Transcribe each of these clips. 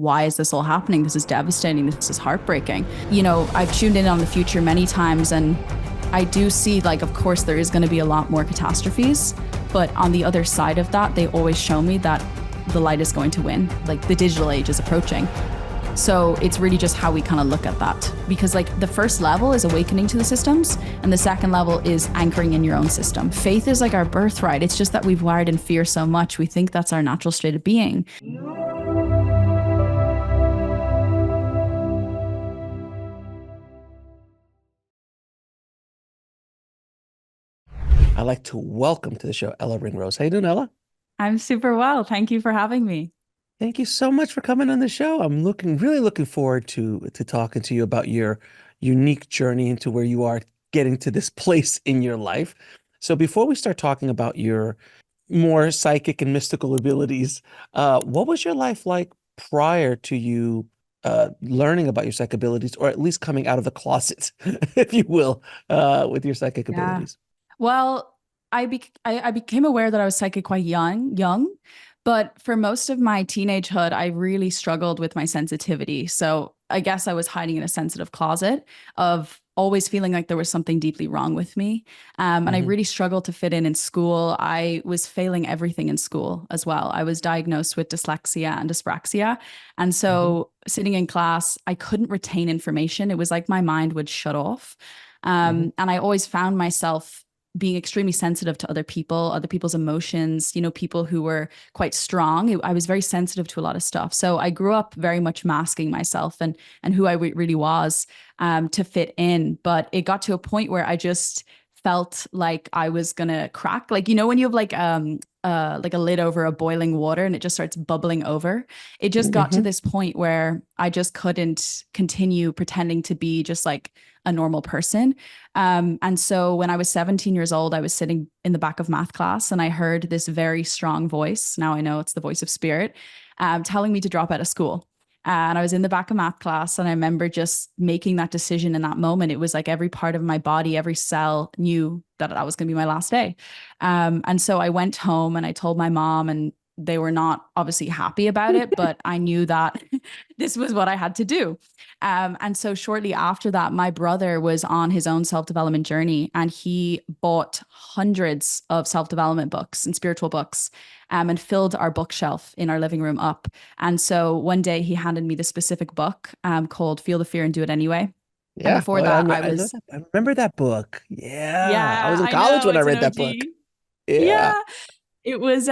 why is this all happening? This is devastating. This is heartbreaking. You know, I've tuned in on the future many times, and I do see, like, of course, there is going to be a lot more catastrophes. But on the other side of that, they always show me that the light is going to win. Like, the digital age is approaching. So it's really just how we kind of look at that. Because, like, the first level is awakening to the systems, and the second level is anchoring in your own system. Faith is like our birthright. It's just that we've wired in fear so much. We think that's our natural state of being. I'd like to welcome to the show Ella Ringrose. How you doing, Ella? I'm super well. Thank you for having me. Thank you so much for coming on the show. I'm really looking forward to talking to you about your unique journey into where you are getting to this place in your life. So before we start talking about your more psychic and mystical abilities, what was your life like prior to you learning about your psychic abilities, or at least coming out of the closet, if you will, with your psychic Yeah. abilities? Well, I became aware that I was psychic quite young, but for most of my teenagehood, I really struggled with my sensitivity. So I guess I was hiding in a sensitive closet of always feeling like there was something deeply wrong with me. And I Hmm. really struggled to fit in school. I was failing everything in school as well. I was diagnosed with dyslexia and dyspraxia. And Hmm. so sitting in class, I couldn't retain information. It was like my mind would shut off. Hmm. And I always found myself being extremely sensitive to other people, other people's emotions, you know, people who were quite strong. I was very sensitive to a lot of stuff. So I grew up very much masking myself and who I really was, to fit in. But it got to a point where I just felt like I was gonna crack. Like, you know, when you have like a lid over a boiling water and it just starts bubbling over. It just got to Hmm. this point where I just couldn't continue pretending to be just like a normal person. And so when I was 17 years old, I was sitting in the back of math class and I heard this very strong voice. Now I know it's the voice of spirit, telling me to drop out of school. And I was in the back of math class, and I remember just making that decision in that moment. It was like every part of my body, every cell knew that that was going to be my last day. And so I went home and I told my mom, and they were not obviously happy about it, but I knew that this was what I had to do. And so shortly after that, my brother was on his own self-development journey, and he bought hundreds of self-development books and spiritual books, and filled our bookshelf in our living room up. And so one day he handed me this specific book, called Feel the Fear and Do It Anyway. And Yeah, before well, that, I I know was, that. I remember that book. Yeah, I yeah, was in I college know when I it's an read that book. OG. Yeah. Yeah. It was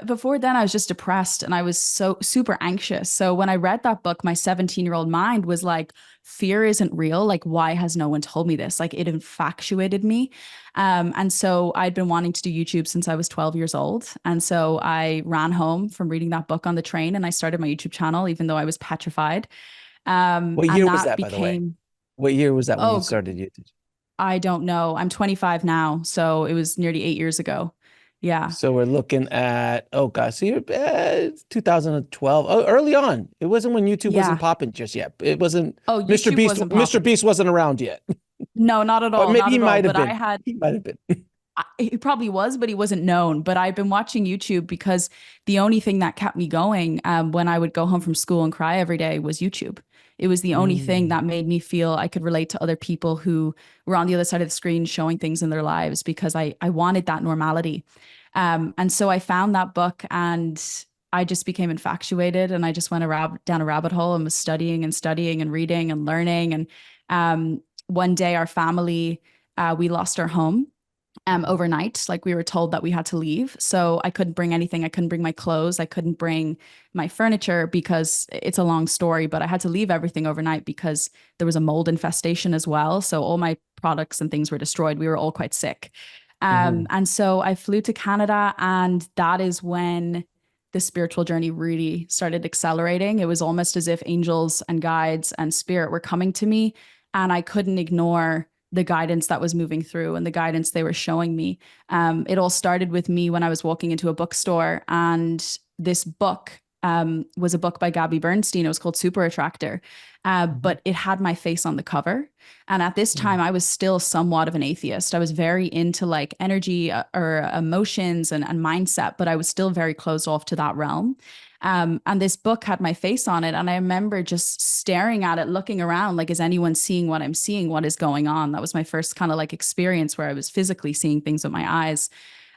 before then I was just depressed and I was so super anxious. So when I read that book, my 17-year-old mind was like, fear isn't real. Like, why has no one told me this? Like, it infatuated me. And so I'd been wanting to do YouTube since I was 12 years old. And so I ran home from reading that book on the train and I started my YouTube channel, even though I was petrified. What And year was that that, by the way? became, What year was that when you oh, started YouTube? I don't know. I'm 25 now. So it was nearly 8 years ago. Yeah. So we're looking at, oh gosh, so you're 2012. Oh, early on. It wasn't when YouTube wasn't Yeah. popping just yet. It wasn't Oh, YouTube wasn't Mr. popping. Beast wasn't around yet. No, not at Or all. maybe Not he at all. might have But I been. had, He might have been. he probably was, but he wasn't known. But I've been watching YouTube because the only thing that kept me going, when I would go home from school and cry every day, was YouTube. It was the only thing Mm. that made me feel I could relate to other people who were on the other side of the screen showing things in their lives, because I wanted that normality. And so I found that book and I just became infatuated, and I just went down a rabbit hole and was studying and studying and reading and learning. And one day our family, we lost our home, overnight. Like, we were told that we had to leave. So I couldn't bring anything. I couldn't bring my clothes. I couldn't bring my furniture, because it's a long story, but I had to leave everything overnight because there was a mold infestation as well. So all my products and things were destroyed. We were all quite sick. Mhm. And so I flew to Canada, and that is when the spiritual journey really started accelerating. It was almost as if angels and guides and spirit were coming to me, and I couldn't ignore the guidance that was moving through and the guidance they were showing me. It all started with me when I was walking into a bookstore, and this book, was a book by Gabby Bernstein. It was called Super Attractor, Mhm. but it had my face on the cover. And at this time, I was still somewhat of an atheist. I was very into like energy, or emotions and mindset, but I was still very closed off to that realm. And this book had my face on it. And I remember just staring at it, looking around, like, is anyone seeing what I'm seeing? What is going on? That was my first kind of like experience where I was physically seeing things with my eyes.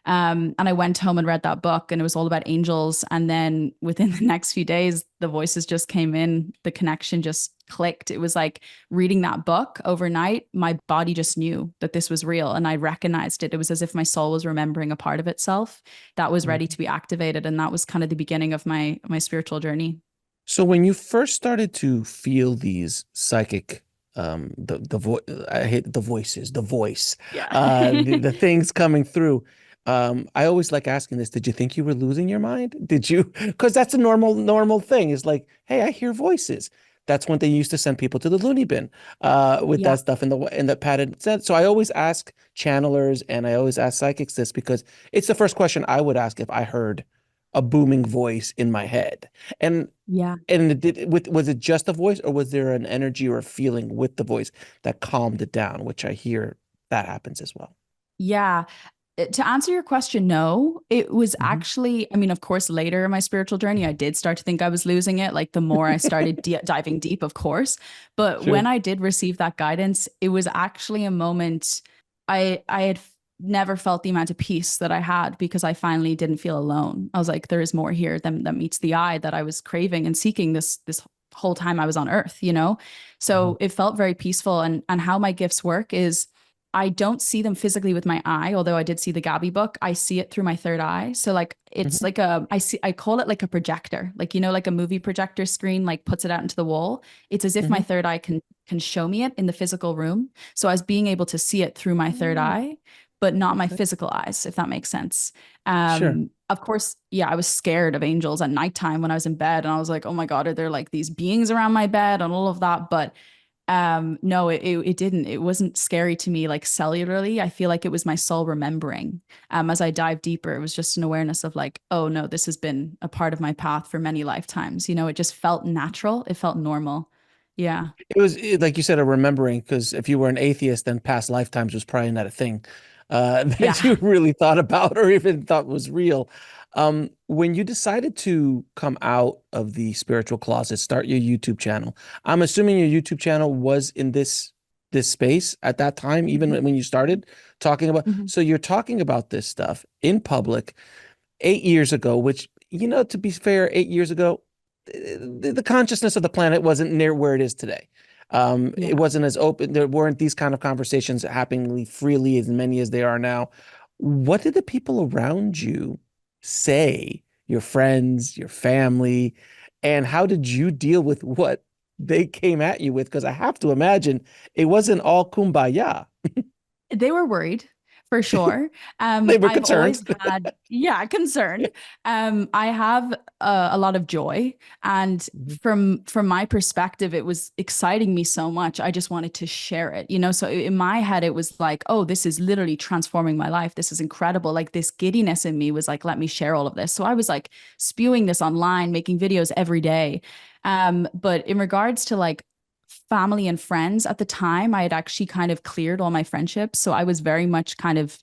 And I went home and read that book, and it was all about angels. And then within the next few days, the voices just came in, the connection just clicked. It was like reading that book overnight, my body just knew that this was real, and I recognized it. It was as if my soul was remembering a part of itself that was ready to be activated. And that was kind of the beginning of my spiritual journey. So when you first started to feel these psychic, the voice, I hate the voices, the voice, Yeah. the things coming through. I always like asking this, did you think you were losing your mind? Did you? Because that's a normal thing. It's like, hey, I hear voices. That's when they used to send people to the loony bin, with Yeah. that stuff in the padded set. So I always ask channelers and I always ask psychics this because it's the first question I would ask if I heard a booming voice in my head. And Yeah. was it just a voice, or was there an energy or a feeling with the voice that calmed it down, which I hear that happens as well. Yeah. To answer your question, no, it was Hmm. actually, I mean, of course, later in my spiritual journey, I did start to think I was losing it. Like the more I started diving deep, of course. But when Sure. I did receive that guidance, it was actually a moment I had never felt the amount of peace that I had because I finally didn't feel alone. I was like, there is more here than that meets the eye that I was craving and seeking this whole time I was on earth, you know? Mhm. So it felt very peaceful. And how my gifts work is I don't see them physically with my eye, although I did see the Gabby book. I see it through my third eye. So like it's Mhm. like I call it like a projector. Like like a movie projector screen like puts it out into the wall. It's as if my Mhm. third eye can show me it in the physical room. So I was being able to see it through my third Mm, eye, but not my okay. physical eyes, if that makes sense. Sure. Of course, yeah, I was scared of angels at nighttime when I was in bed, and I was like, oh my God, are there like these beings around my bed and all of that? But no, it didn't. It wasn't scary to me like cellularly. I feel like it was my soul remembering. As I dive deeper, it was just an awareness of like, oh no, this has been a part of my path for many lifetimes. It just felt natural. It felt normal. Yeah. Like you said, a remembering, because if you were an atheist, then past lifetimes was probably not a thing that Yeah. you really thought about or even thought was real. When you decided to come out of the spiritual closet, start your YouTube channel, I'm assuming your YouTube channel was in this space at that time, even Mhm. when you started talking about. Mhm. So you're talking about this stuff in public 8 years ago, which, to be fair, 8 years ago, the consciousness of the planet wasn't near where it is today. It Yeah. wasn't as open. There weren't these kind of conversations happening freely as many as they are now. What did the people around you say, your friends, your family, and how did you deal with what they came at you with? Because I have to imagine it wasn't all kumbaya. They were worried for sure. They were I've concerned. always had, yeah, concerned. I have a lot of joy, and Mhm. from my perspective, it was exciting me so much. I just wanted to share it. So in my head, it was like, oh, this is literally transforming my life. This is incredible. Like this giddiness in me was like, let me share all of this. So I was like spewing this online, making videos every day. But in regards to like family and friends at the time, I had actually kind of cleared all my friendships. So I was very much kind of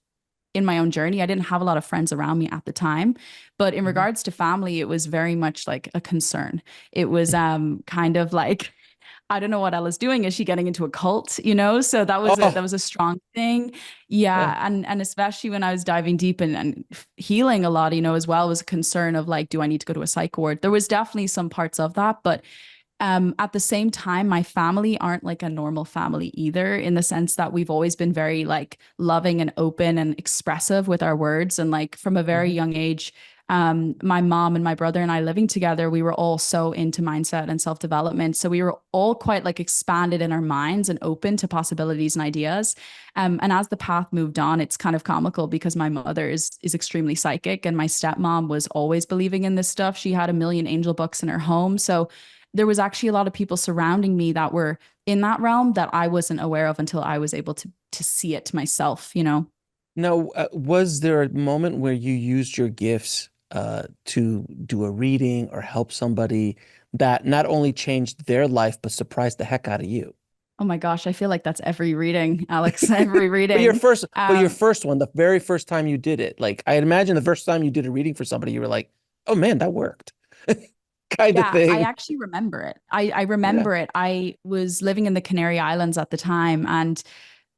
in my own journey. I didn't have a lot of friends around me at the time. But in Mhm. regards to family, it was very much like a concern. It was kind of like, I don't know what Ella's doing. Is she getting into a cult? So that Oh, was a strong thing. yeah. Yeah. And especially when I was diving deep and healing a lot, as well, was a concern of like, do I need to go to a psych ward? There was definitely some parts of that, but at the same time, my family aren't like a normal family either, in the sense that we've always been very like loving and open and expressive with our words. And like from a very Mhm. young age, my mom and my brother and I living together, we were all so into mindset and self-development. So we were all quite like expanded in our minds and open to possibilities and ideas. And as the path moved on, it's kind of comical because my mother is extremely psychic, and my stepmom was always believing in this stuff. She had a million angel books in her home. So there was actually a lot of people surrounding me that were in that realm that I wasn't aware of until I was able to see it myself. Now, was there a moment where you used your gifts to do a reading or help somebody that not only changed their life but surprised the heck out of you? Oh my gosh, I feel like that's every reading, Alex, every But your reading. first, but your Um, first one, the very first time you did it, like I imagine the first time you did a reading for somebody, you were like, "Oh man, that worked." kind of Yeah, I thing. actually remember it. I Yeah. remember it. I was living in the Canary Islands at the time, and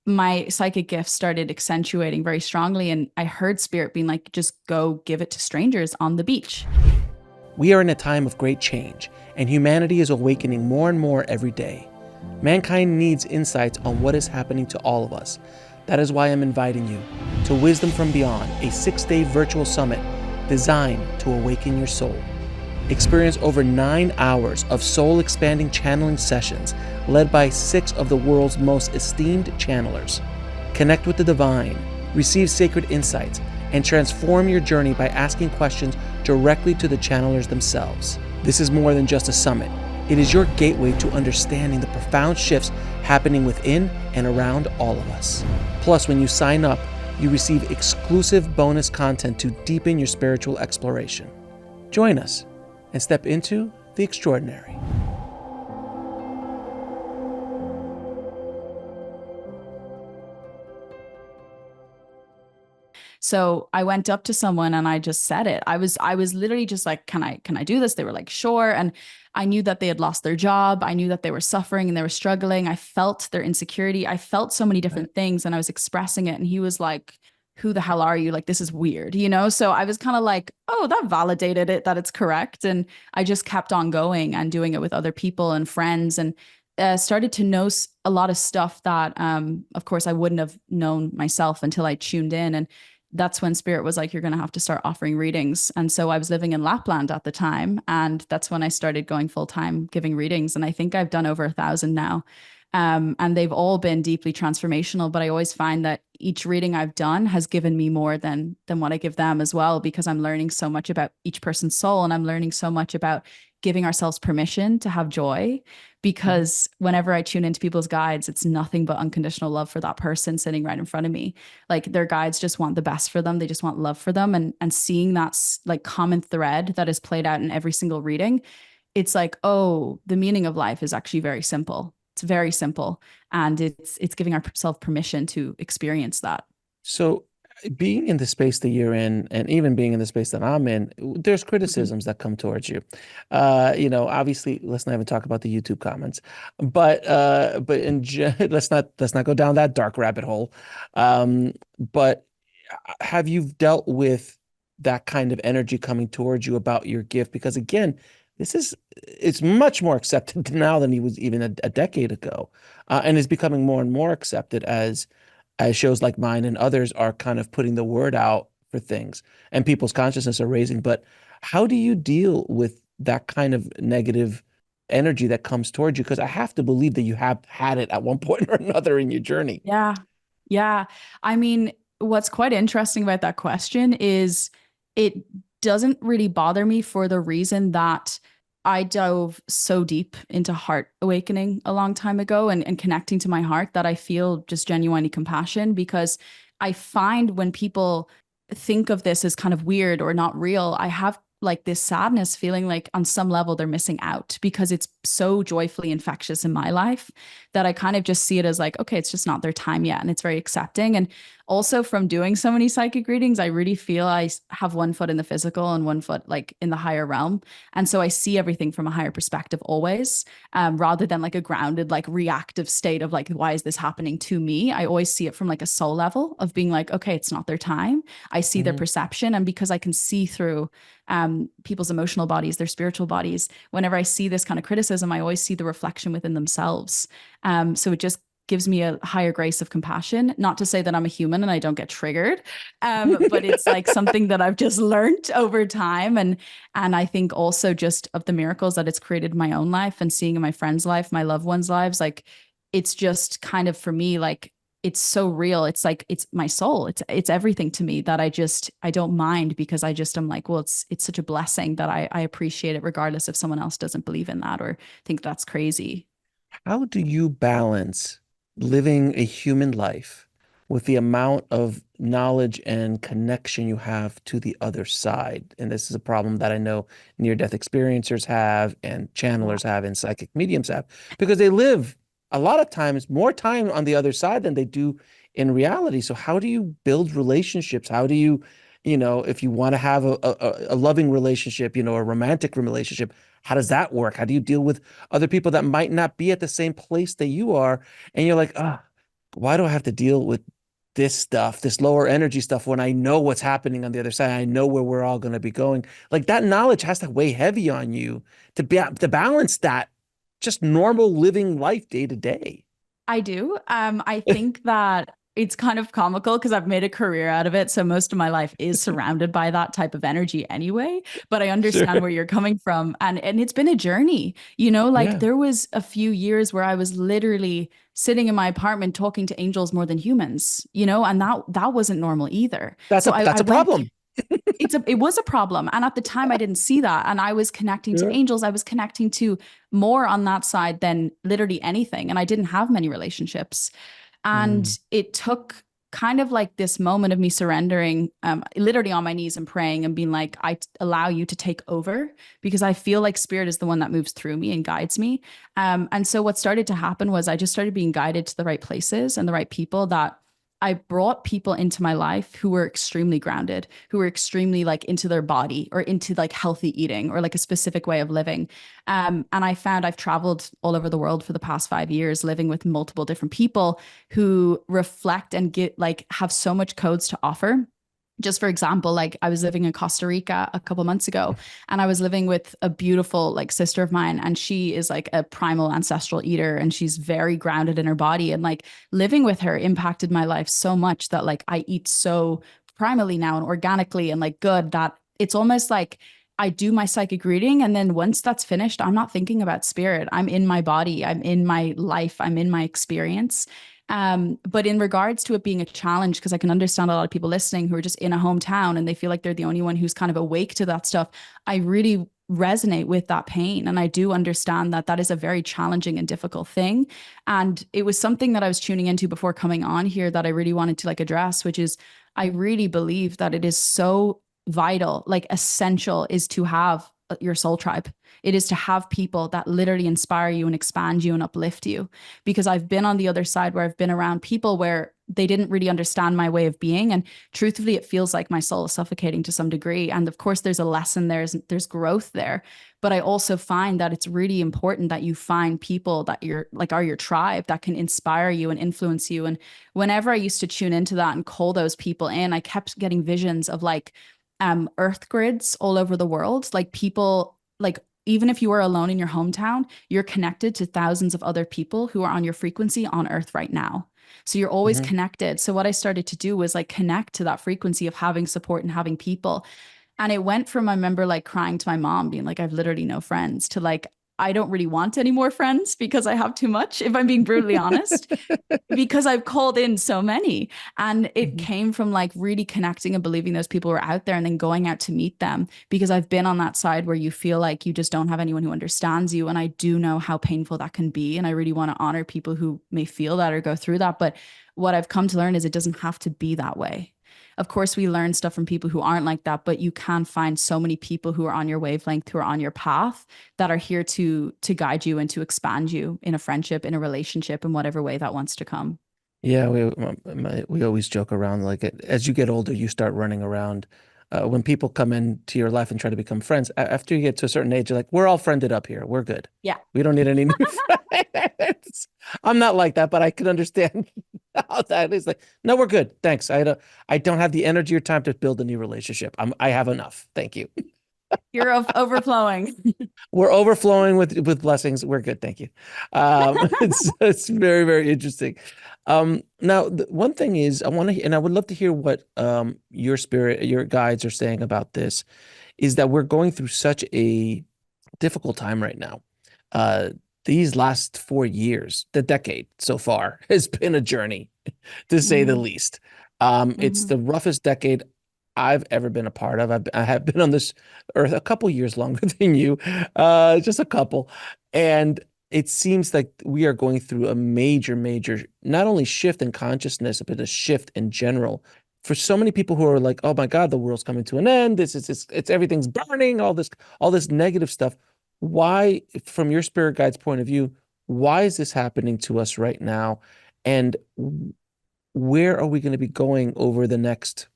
my psychic gifts started accentuating very strongly. And I heard spirit being like, just go give it to strangers on the beach. We are in a time of great change, and humanity is awakening more and more every day. Mankind needs insights on what is happening to all of us. That is why I'm inviting you to Wisdom from Beyond, a 6-day virtual summit designed to awaken your soul. Experience over 9 hours of soul expanding channeling sessions led by 6 of the world's most esteemed channelers. Connect with the divine, receive sacred insights, and transform your journey by asking questions directly to the channelers themselves. This is more than just a summit. It is your gateway to understanding the profound shifts happening within and around all of us. Plus, when you sign up, you receive exclusive bonus content to deepen your spiritual exploration. Join us and step into the extraordinary. So I went up to someone and I just said it. I was literally just like, can I do this? They were like, sure. And I knew that they had lost their job. I knew that they were suffering and they were struggling. I felt their insecurity. I felt so many Right. different things and I was expressing it. And he was like, who the hell are you? Like, this is weird, you know? So I was kind of like, oh, that validated it, that it's correct. And I just kept on going and doing it with other people and friends and started to know a lot of stuff that, of course, I wouldn't have known myself until I tuned in. And that's when spirit was like, you're going to have to start offering readings. And so I was living in Lapland at the time. And that's when I started going full time giving readings. And I think I've done over 1,000 now. And they've all been deeply transformational. But I always find that each reading I've done has given me more than what I give them as well, because I'm learning so much about each person's soul. And I'm learning so much about giving ourselves permission to have joy, Mhm. because whenever I tune into people's guides, it's nothing but unconditional love for that person sitting right in front of me. Like their guides just want the best for them. They just want love for them. And seeing that like common thread that is played out in every single reading, it's like, oh, the meaning of life is actually very simple. It's very simple. And it's giving ourselves permission to experience that. So, being in the space that you're in, and even being in the space that I'm in, there's Mhm. criticisms that come towards you. Obviously, let's not even talk about the YouTube comments, but let's not go down that dark rabbit hole. But have you dealt with that kind of energy coming towards you about your gift? Because again, it's much more accepted now than it was even a decade ago, and is becoming more and more accepted as shows like mine and others are kind of putting the word out for things and people's consciousness are raising. But how do you deal with that kind of negative energy that comes towards you? Because I have to believe that you have had it at one point or another in your journey. Yeah. Yeah. I mean, what's quite interesting about that question is it doesn't really bother me for the reason that I dove so deep into heart awakening a long time ago and connecting to my heart that I feel just genuinely compassion, because I find when people think of this as kind of weird or not real, I have like this sadness feeling like on some level they're missing out, because it's so joyfully infectious in my life that I kind of just see it as like, okay, it's just not their time yet. And it's very accepting. And also from doing so many psychic readings, I really feel I have one foot in the physical and one foot like in the higher realm. And so I see everything from a higher perspective always, rather than like a grounded, like reactive state of like, why is this happening to me? I always see it from like a soul level of being like, okay, it's not their time. I see their Mhm. perception. And because I can see through people's emotional bodies, their spiritual bodies, whenever I see this kind of criticism, I always see the reflection within themselves. So it just gives me a higher grace of compassion. Not to say that I'm a human and I don't get triggered, but it's like something that I've just learned over time, and I think also just of the miracles that it's created in my own life and seeing in my friends' life, my loved ones' lives. Like it's just kind of for me like it's so real. It's like it's my soul. It's everything to me that I don't mind, because I just am like, well, it's such a blessing that I appreciate it regardless if someone else doesn't believe in that or think that's crazy. How do you balance living a human life with the amount of knowledge and connection you have to the other side? And this is a problem that I know near-death experiencers have and Yeah. channelers have and psychic mediums have, because they live a lot of times more time on the other side than they do in reality. So how do you build relationships? How do you if you want to have a loving relationship, a romantic relationship, how does that work? How do you deal with other people that might not be at the same place that you are? And you're like, why do I have to deal with this stuff, this lower energy stuff, when I know what's happening on the other side? I know where we're all going to be going. Like that knowledge has to weigh heavy on you to balance that just normal living life day to day. I do. I think that it's kind of comical because I've made a career out of it. So most of my life is surrounded by that type of energy anyway. But I Sure. understand where you're coming from. And it's been a journey. Like Yeah. there was a few years where I was literally sitting in my apartment talking to angels more than humans, and that wasn't normal either. That's So a I that's a went problem. it was a problem. And at the time I didn't see that. And I was connecting to Yeah. angels. I was connecting to more on that side than literally anything. And I didn't have many relationships. And Mm. it took kind of like this moment of me surrendering, literally on my knees and praying and being like, allow you to take over because I feel like spirit is the one that moves through me and guides me. And so what started to happen was I just started being guided to the right places and the right people that I brought people into my life who were extremely grounded, who were extremely like into their body or into like healthy eating or like a specific way of living. And I found I've traveled all over the world for the past 5 years, living with multiple different people who reflect and get like have so much codes to offer. Just for example, like I was living in Costa Rica a couple months ago and I was living with a beautiful like sister of mine and she is like a primal ancestral eater and she's very grounded in her body and like living with her impacted my life so much that like I eat so primally now and organically and like good that it's almost like I do my psychic reading and then once that's finished, I'm not thinking about spirit. I'm in my body, I'm in my life, I'm in my experience. But in regards to it being a challenge, because I can understand a lot of people listening who are just in a hometown and they feel like they're the only one who's kind of awake to that stuff. I really resonate with that pain. And I do understand that that is a very challenging and difficult thing. And it was something that I was tuning into before coming on here that I really wanted to like address, which is I really believe that it is so vital, like essential is to have your soul tribe. It is to have people that literally inspire you and expand you and uplift you because I've been on the other side where I've been around people where they didn't really understand my way of being. And truthfully, it feels like my soul is suffocating to some degree. And of course, there's a lesson, there's growth there. But I also find that it's really important that you find people that you're like are your tribe that can inspire you and influence you. And whenever I used to tune into that and call those people in, I kept getting visions of like earth grids all over the world, like people like even if you are alone in your hometown, you're connected to thousands of other people who are on your frequency on earth right now. So you're always Mhm. connected. So what I started to do was like connect to that frequency of having support and having people. And it went from, I remember like crying to my mom, being like, I've literally no friends, to like, I don't really want any more friends because I have too much, if I'm being brutally honest because I've called in so many. And it Mhm. came from like really connecting and believing those people were out there and then going out to meet them because I've been on that side where you feel like you just don't have anyone who understands you. And I do know how painful that can be. And I really want to honor people who may feel that or go through that. But what I've come to learn is it doesn't have to be that way. Of course, we learn stuff from people who aren't like that, but you can find so many people who are on your wavelength, who are on your path, that are here to guide you and to expand you in a friendship, in a relationship, in whatever way that wants to come. Yeah, we always joke around like as you get older, you start running around. When people come into your life and try to become friends, after you get to a certain age, you're like, we're all friended up here. We're good. Yeah. We don't need any new friends. I'm not like that, but I can understand how that is. Like, no, we're good. Thanks. I don't have the energy or time to build a new relationship. I have enough. Thank you. You're overflowing. We're overflowing with blessings. We're good, thank you. It's very very interesting. Now the one thing is I want to and I would love to hear what your guides are saying about this. Is that we're going through such a difficult time right now. Uh, these last 4 years, the decade so far has been a journey to say the Hmm. least. It's Hmm. the roughest decade I've ever been a part of. I have been on this earth a couple years longer than you, just a couple. And it seems like we are going through a major, major, not only shift in consciousness, but a shift in general. For so many people who are like, "Oh my God, the world's coming to an end. It's everything's burning. All this negative stuff." Why, from your spirit guide's point of view, why is this happening to us right now? And where are we going to be going over the next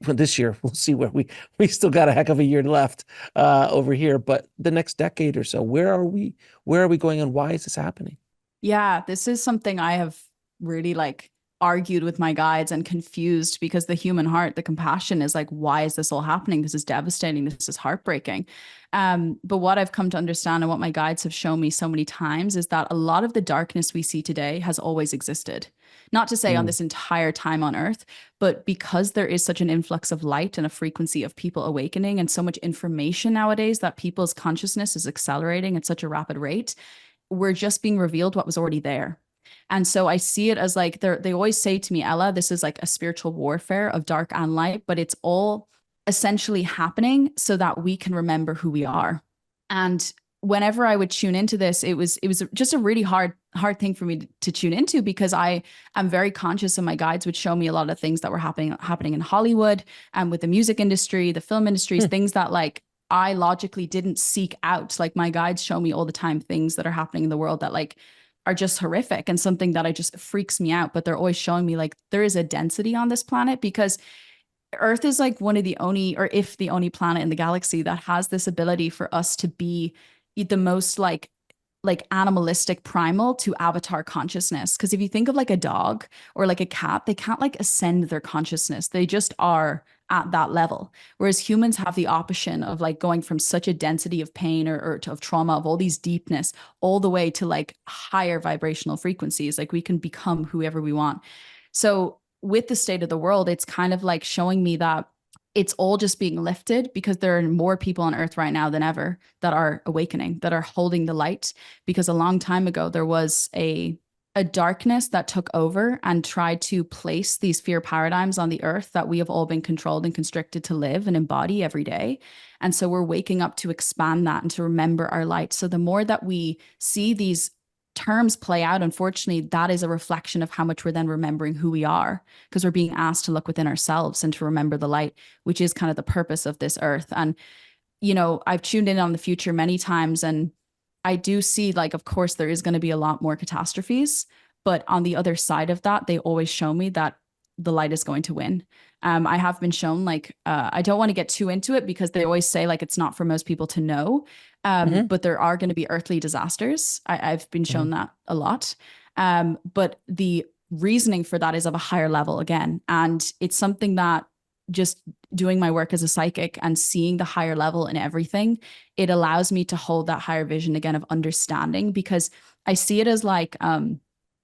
this year, we'll see where we still got a heck of a year left over here, but the next decade or so, where are we going and why is this happening? Yeah, this is something I have really like argued with my guides and confused because the human heart, the compassion is like, why is this all happening? This is devastating. This is heartbreaking. But what I've come to understand and what my guides have shown me so many times is that a lot of the darkness we see today has always existed. Not to say on Mm, this entire time on earth, but because there is such an influx of light and a frequency of people awakening and so much information nowadays that people's consciousness is accelerating at such a rapid rate, we're just being revealed what was already there. And so I see it as like they always say to me, Ella, this is like a spiritual warfare of dark and light, but it's all essentially happening so that we can remember who we are. And whenever I would tune into this, it was just a really hard thing for me to tune into because I am very conscious and my guides would show me a lot of things that were happening in Hollywood and with the music industry, the film industries, mm. things that like I logically didn't seek out. Like my guides show me all the time things that are happening in the world that like are just horrific and something that I just freaks me out. But they're always showing me like there is a density on this planet because Earth is like one of the only, or if the only planet in the galaxy that has this ability for us to be the most like animalistic primal to avatar consciousness. Because if you think of like a dog or like a cat, they can't like ascend their consciousness. They just are at that level. Whereas humans have the option of like going from such a density of pain of trauma, of all these deepness, all the way to like higher vibrational frequencies. Like we can become whoever we want. So with the state of the world, it's kind of like showing me that it's all just being lifted because there are more people on earth right now than ever that are awakening, that are holding the light. Because a long time ago, there was a darkness that took over and tried to place these fear paradigms on the earth that we have all been controlled and constricted to live and embody every day. And so we're waking up to expand that and to remember our light. So the more that we see these terms play out, unfortunately, that is a reflection of how much we're then remembering who we are because we're being asked to look within ourselves and to remember the light, which is kind of the purpose of this earth. And, you know, I've tuned in on the future many times and I do see like, of course, there is going to be a lot more catastrophes, but on the other side of that, they always show me that the light is going to win. I have been shown like I don't want to get too into it because they always say like it's not for most people to know, Hmm. but there are going to be earthly disasters. I've been Hmm. shown that a lot, but the reasoning for that is of a higher level again, and it's something that just doing my work as a psychic and seeing the higher level in everything, it allows me to hold that higher vision again of understanding because I see it as like on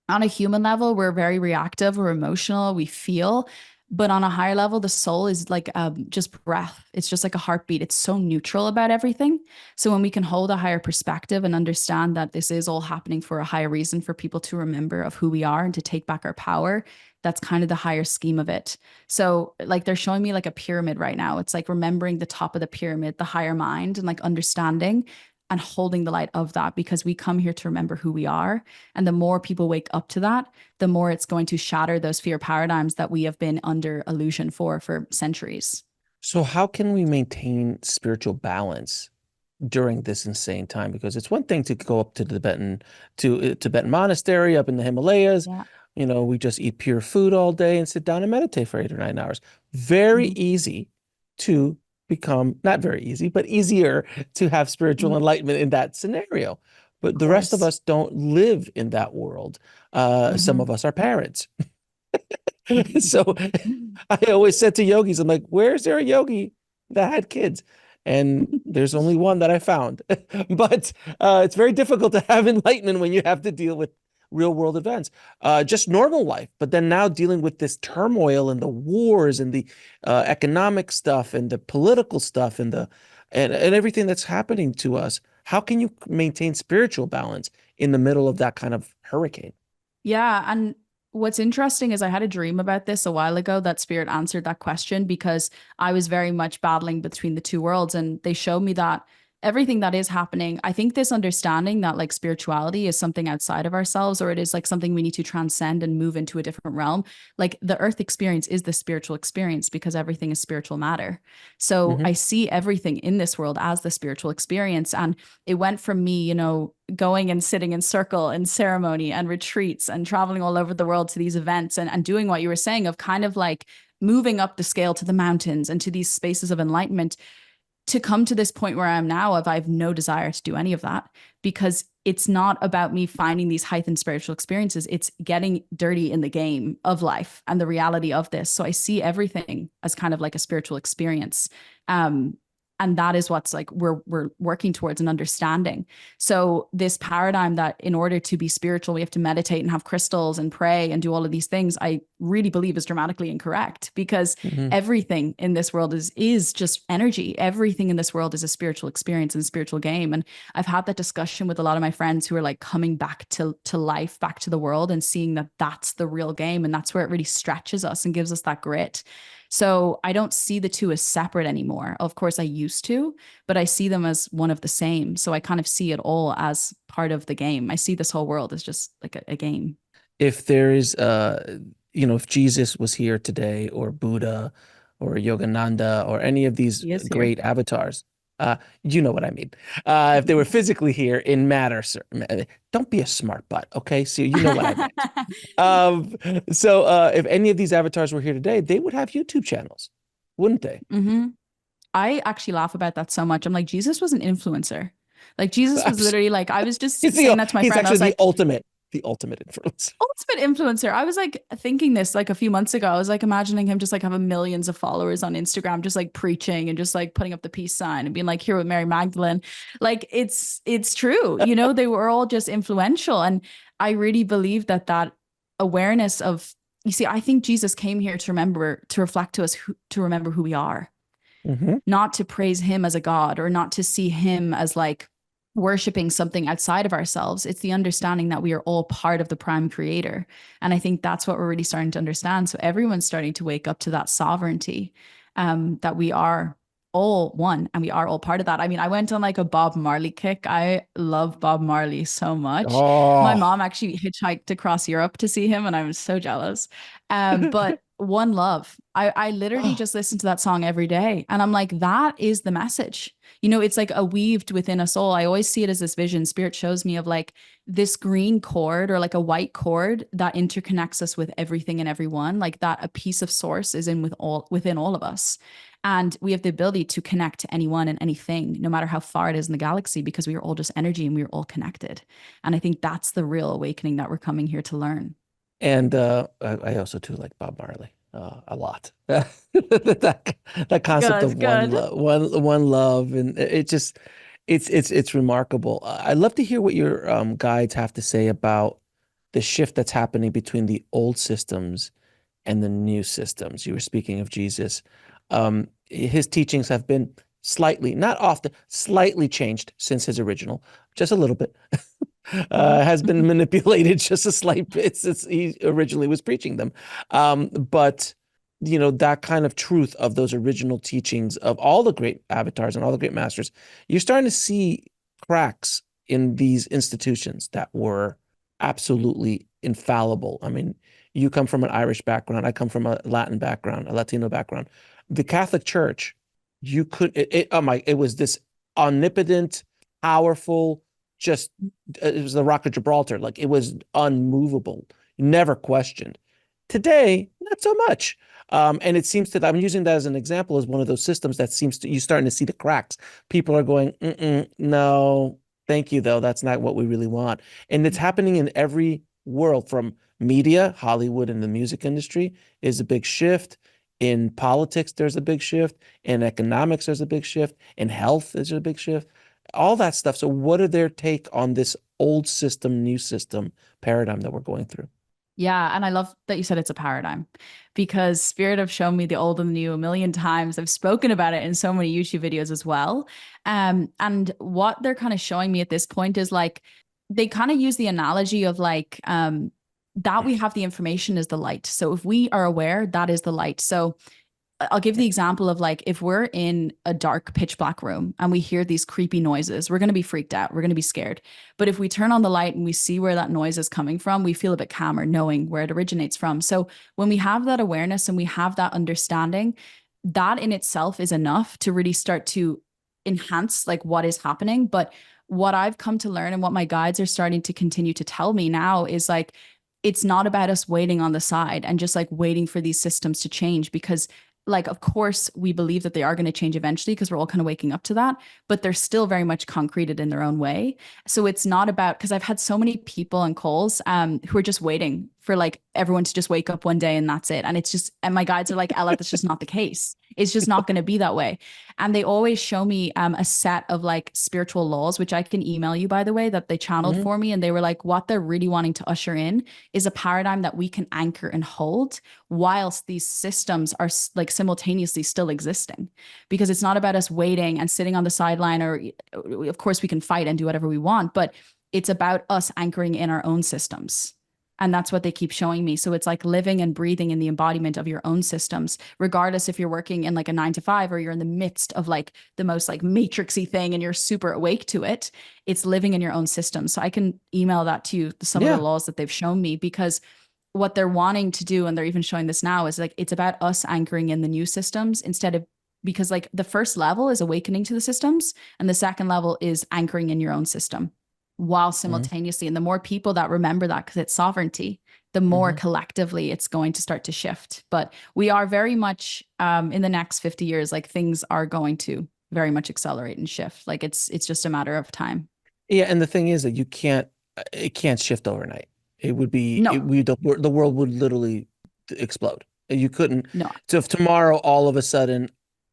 a human level, we're very reactive, we're emotional, we feel. But on a higher level, the soul is like just breath. It's just like a heartbeat. It's so neutral about everything. So when we can hold a higher perspective and understand that this is all happening for a higher reason for people to remember of who we are and to take back our power, that's kind of the higher scheme of it. So like they're showing me like a pyramid right now. It's like remembering the top of the pyramid, the higher mind, and like understanding and holding the light of that because we come here to remember who we are. And the more people wake up to that, the more it's going to shatter those fear paradigms that we have been under illusion for centuries. So how can we maintain spiritual balance during this insane time? Because it's one thing to go up to the Tibetan monastery up in the Himalayas. Yeah. We just eat pure food all day and sit down and meditate for 8 or 9 hours. Very Mhm. easy to become, not very easy, but easier to have spiritual Mhm. enlightenment in that scenario. Of But the rest of course. us don't live in that world. Some Mhm. of us are parents. So I always said to yogis, I'm like, where's there a yogi that had kids? And there's only one that I found. But it's very difficult to have enlightenment when you have to deal with real world events, just normal life. But then now dealing with this turmoil and the wars and the economic stuff and the political stuff and and everything that's happening to us. How can you maintain spiritual balance in the middle of that kind of hurricane? Yeah. And what's interesting is I had a dream about this a while ago that spirit answered that question because I was very much battling between the two worlds. And they showed me that everything that is happening, I think this understanding that like spirituality is something outside of ourselves, or it is like something we need to transcend and move into a different realm. Like the earth experience is the spiritual experience because everything is spiritual matter. So Hmm. I see everything in this world as the spiritual experience. And it went from me, you know, going and sitting in circle and ceremony and retreats and traveling all over the world to these events and doing what you were saying of kind of like moving up the scale to the mountains and to these spaces of enlightenment, to come to this point where I am now of I have no desire to do any of that, because it's not about me finding these heightened spiritual experiences. It's getting dirty in the game of life and the reality of this. So I see everything as kind of like a spiritual experience. Um, and that is what's like we're working towards an understanding. So this paradigm that in order to be spiritual, we have to meditate and have crystals and pray and do all of these things, I really believe is dramatically incorrect, because Hmm. everything in this world is just energy. Everything in this world is a spiritual experience and a spiritual game. And I've had that discussion with a lot of my friends who are like coming back to life, back to the world, and seeing that that's the real game, and that's where it really stretches us and gives us that grit. So I don't see the two as separate anymore. Of course, I used to, but I see them as one of the same. So I kind of see it all as part of the game. I see this whole world as just like a game. If there is, if Jesus was here today, or Buddha, or Yogananda, or any of these He is here. great avatars, you know what I mean. If they were physically here in matter, sir, don't be a smart butt, okay? So you know what I meant. Um, so if any of these avatars were here today, they would have YouTube channels, wouldn't they? Hmm. I actually laugh about that so much. I'm like, Jesus was an influencer. Like Jesus was literally like, I was just saying that to my He's friend. I actually was like, the ultimate influence. ultimate influencer. I was like thinking this like a few months ago. I was like imagining him just like having millions of followers on Instagram, just like preaching and just like putting up the peace sign and being like here with Mary Magdalene. Like it's true. You know, they were all just influential. And I really believe that that awareness of, you see, I think Jesus came here to remember, to reflect to us, to remember who we are, Hmm. not to praise him as a god or not to see him as like worshiping something outside of ourselves. It's the understanding that we are all part of the prime creator. And I think that's what we're really starting to understand. So everyone's starting to wake up to that sovereignty, that we are all one and we are all part of that. I mean, I went on like a Bob Marley kick. I love Bob Marley so much. My Oh. mom actually hitchhiked across Europe to see him, and I was so jealous. But One Love, I literally Oh. just listen to that song every day. And I'm like, that is the message. You know, it's like a weaved within us all. I always see it as this vision. Spirit shows me of like this green cord or like a white cord that interconnects us with everything and everyone. Like that a piece of source is in with all within all of us. And we have the ability to connect to anyone and anything, no matter how far it is in the galaxy, because we are all just energy and we are all connected. And I think that's the real awakening that we're coming here to learn. And I also too like Bob Marley a lot. That concept of Good, good. one love, and it just it's remarkable. I'd love to hear what your guides have to say about the shift that's happening between the old systems and the new systems. You were speaking of Jesus. His teachings have been slightly, not often, slightly changed since his original, just a little bit. Mhm, Has been mhm. manipulated just a slight bit since he originally was preaching them. But that kind of truth of those original teachings of all the great avatars and all the great masters, you're starting to see cracks in these institutions that were absolutely infallible. I mean, you come from an Irish background, I come from a Latin background, a Latino background. The Catholic Church, you could oh my, it was this omnipotent, powerful, just it was the Rock of Gibraltar. Like it was unmovable, never questioned. Today, not so much. And it seems that I'm using that as an example as one of those systems that seems to, you're starting to see the cracks. People are going, no, thank you, though. That's not what we really want. And it's happening in every world, from media, Hollywood, and the music industry is a big shift. In politics, there's a big shift. In economics, there's a big shift. In health, there's a big shift. All that stuff. So, what are their take on this old system, new system paradigm that we're going through? Yeah, and I love that you said it's a paradigm, because Spirit have shown me the old and the new a million times. I've spoken about it in so many YouTube videos as well. And what they're kind of showing me at this point is like they kind of use the analogy of like that we have the information is the light. So if we are aware, that is the light. So I'll give the example of like if we're in a dark, pitch black room and we hear these creepy noises, we're going to be freaked out. We're going to be scared. But if we turn on the light and we see where that noise is coming from, we feel a bit calmer knowing where it originates from. So when we have that awareness and we have that understanding, that in itself is enough to really start to enhance like what is happening. But what I've come to learn and what my guides are starting to continue to tell me now is like, it's not about us waiting on the side and just like waiting for these systems to change, because like of course we believe that they are going to change eventually because we're all kind of waking up to that, but they're still very much concreted in their own way. So it's not about, because I've had so many people on calls who are just waiting for like everyone to just wake up one day and that's it. And it's just, and my guides are like, Ella, that's just not the case. It's just not going to be that way. And they always show me a set of like spiritual laws, which I can email you, by the way, that they channeled Hmm. for me. And they were like, what they're really wanting to usher in is a paradigm that we can anchor and hold whilst these systems are like simultaneously still existing. Because it's not about us waiting and sitting on the sideline, or of course we can fight and do whatever we want, but it's about us anchoring in our own systems. And that's what they keep showing me. So it's like living and breathing in the embodiment of your own systems, regardless if you're working in like a 9 to 5 or you're in the midst of like the most like matrixy thing and you're super awake to it. It's living in your own system. So I can email that to you, some of the Yeah. laws that they've shown me, because what they're wanting to do, and they're even showing this now, is like it's about us anchoring in the new systems instead of, because like the first level is awakening to the systems and the second level is anchoring in your own system while Hmm. simultaneously. And the more people that remember that, because it's sovereignty, the more Hmm. collectively it's going to start to shift. But we are very much in the next 50 years, like things are going to very much accelerate and shift. Like it's just a matter of time. Yeah, and the thing is that it can't shift overnight. It would be, No, the world would literally explode. You couldn't. no. So if tomorrow all of a sudden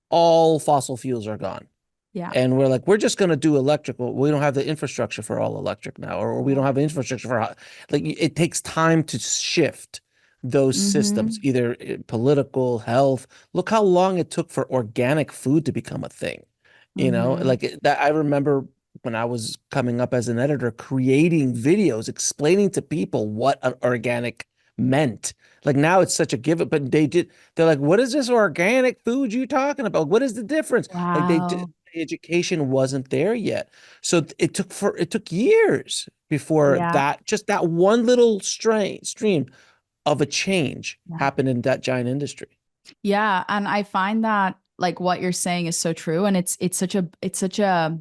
all fossil fuels are gone, Yeah. and we're like, we're just going to do electrical. We don't have the infrastructure for all electric now, or we don't Yeah. have the infrastructure for like it takes time to shift those systems, Mm-hmm. either political, health. Look how long it took for organic food to become a thing. Mm-hmm. Like that. I remember when I was coming up as an editor, creating videos explaining to people what an organic meant. Like now it's such a given, but they're like, what is this organic food you talking about? What is the difference? Like Wow. the education wasn't there yet. So it took years before Yeah. just that one little stream of a change Yeah. happened in that giant industry. Yeah, and I find that like what you're saying is so true, and it's such a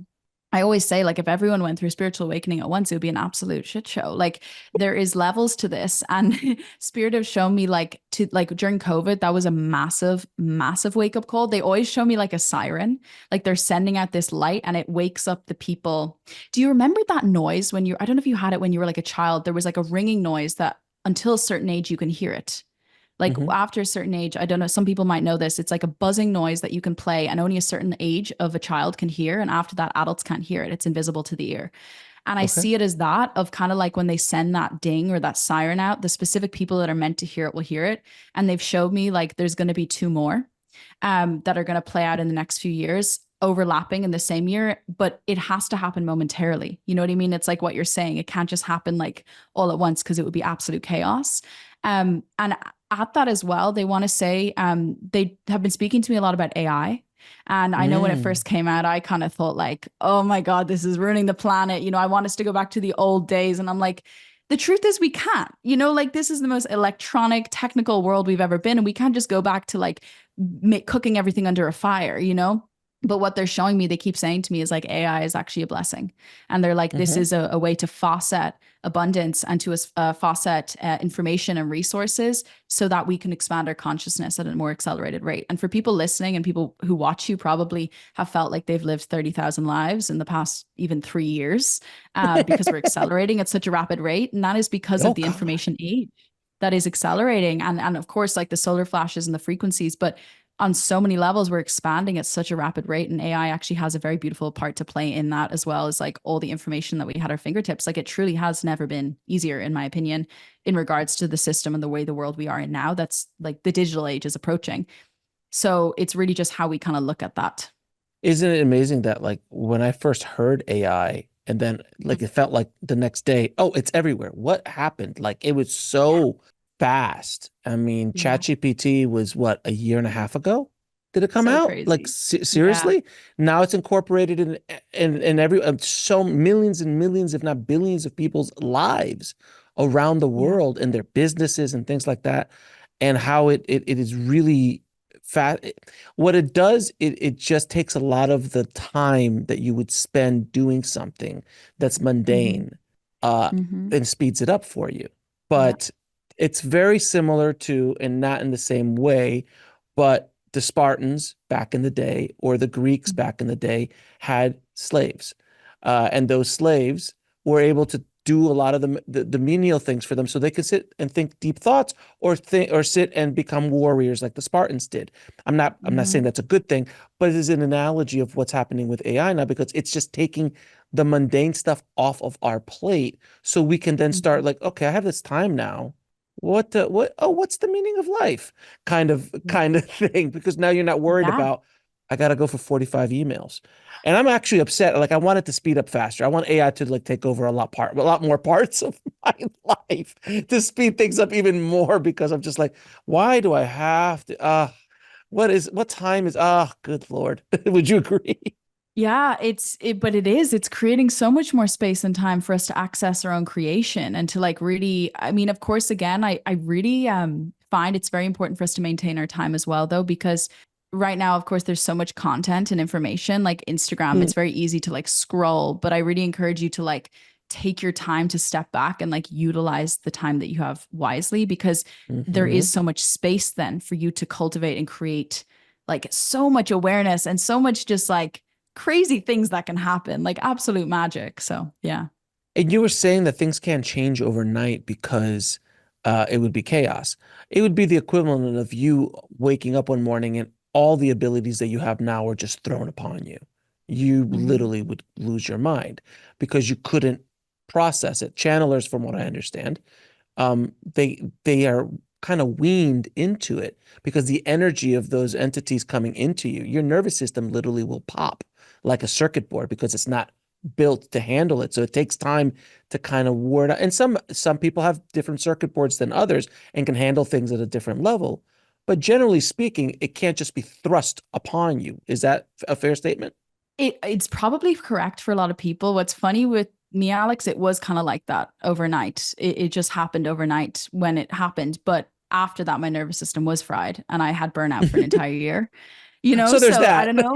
I always say like if everyone went through spiritual awakening at once, it would be an absolute shit show. Like there is levels to this, and Spirit have shown me like to like during COVID, that was a massive, massive wake up call. They always show me like a siren, like they're sending out this light and it wakes up the people. Do you remember that noise when I don't know if you had it when you were like a child, there was like a ringing noise that until a certain age you can hear it. Like Hmm. after a certain age, I don't know, some people might know this. It's like a buzzing noise that you can play and only a certain age of a child can hear. And after that, adults can't hear it. It's invisible to the ear. And I Okay. see it as that of kind of like when they send that ding or that siren out, the specific people that are meant to hear it will hear it. And they've showed me like there's going to be two more that are going to play out in the next few years, overlapping in the same year, but it has to happen momentarily. You know what I mean? It's like what you're saying. It can't just happen like all at once because it would be absolute chaos. And at that as well, they want to say they have been speaking to me a lot about AI. And I know when it Mm. first came out, I kind of thought like, oh my God, this is ruining the planet. You know, I want us to go back to the old days. And I'm like, the truth is we can't, you know, like this is the most electronic, technical world we've ever been. And we can't just go back to like cooking everything under a fire, you know? But what they're showing me, they keep saying to me is like AI is actually a blessing. And they're like, this Hmm. is a way to faucet abundance and to faucet information and resources so that we can expand our consciousness at a more accelerated rate. And for people listening and people who watch you probably have felt like they've lived 30,000 lives in the past even 3 years because we're accelerating at such a rapid rate. And that is because Oh of the God. information age that is accelerating. And of course, like the solar flashes and the frequencies, but on so many levels, we're expanding at such a rapid rate. And AI actually has a very beautiful part to play in that, as well as like all the information that we had at our fingertips. Like it truly has never been easier, in my opinion, in regards to the system and the way the world we are in now. That's like the digital age is approaching. So it's really just how we kind of look at that. Isn't it amazing that like when I first heard AI and then like it felt like the next day, oh, it's everywhere. What happened? Like it was Yeah. so fast. I mean, Yeah. ChatGPT was what, a year and a half ago? Did it come So out? Like crazy. Yeah. seriously? Now it's incorporated in every so millions and millions, if not billions of people's lives around the Yeah. world and their businesses and things like that. And how it is really fast. What it does, it just takes a lot of the time that you would spend doing something that's Hmm. mundane, uh, Hmm. and speeds it up for you. Yep. but it's very similar to, and not in the same way, but the Spartans back in the day or the Greeks back in the day had slaves. And those slaves were able to do a lot of the menial things for them so they could sit and think deep thoughts or think or sit and become warriors like the Spartans did. I'm not Mm-hmm. saying that's a good thing, but it is an analogy of what's happening with AI now because it's just taking the mundane stuff off of our plate so we can then start like, okay, I have this time now. What's the meaning of life? Kind of thing. Because now you're not worried Yeah. about, I gotta go for 45 emails. And I'm actually upset. Like I want it to speed up faster. I want AI to like take over a lot more parts of my life to speed things up even more because I'm just like, why do I have to what time is good Lord. Would you agree? Yeah, but it's creating so much more space and time for us to access our own creation and to like really, I mean, of course, again, I really find it's very important for us to maintain our time as well, though, because right now, of course, there's so much content and information like Instagram, it's very easy to like scroll, but I really encourage you to like take your time to step back and like utilize the time that you have wisely because there Mm-hmm. is so much space then for you to cultivate and create like so much awareness and so much just like crazy things that can happen, like absolute magic. So, yeah. And you were saying that things can't change overnight because it would be chaos. It would be the equivalent of you waking up one morning and all the abilities that you have now are just thrown upon you. You Mm-hmm. literally would lose your mind because you couldn't process it. Channelers, from what I understand, they are kind of weaned into it because the energy of those entities coming into you, your nervous system literally will pop like a circuit board because it's not built to handle it. So it takes time to kind of ward out. And some people have different circuit boards than others and can handle things at a different level. But generally speaking, it can't just be thrust upon you. Is that a fair statement? It's probably correct for a lot of people. What's funny with me, Alex, it was kind of like that overnight. It just happened overnight when it happened. But after that, my nervous system was fried and I had burnout for an entire year, So there's So I that. don't know.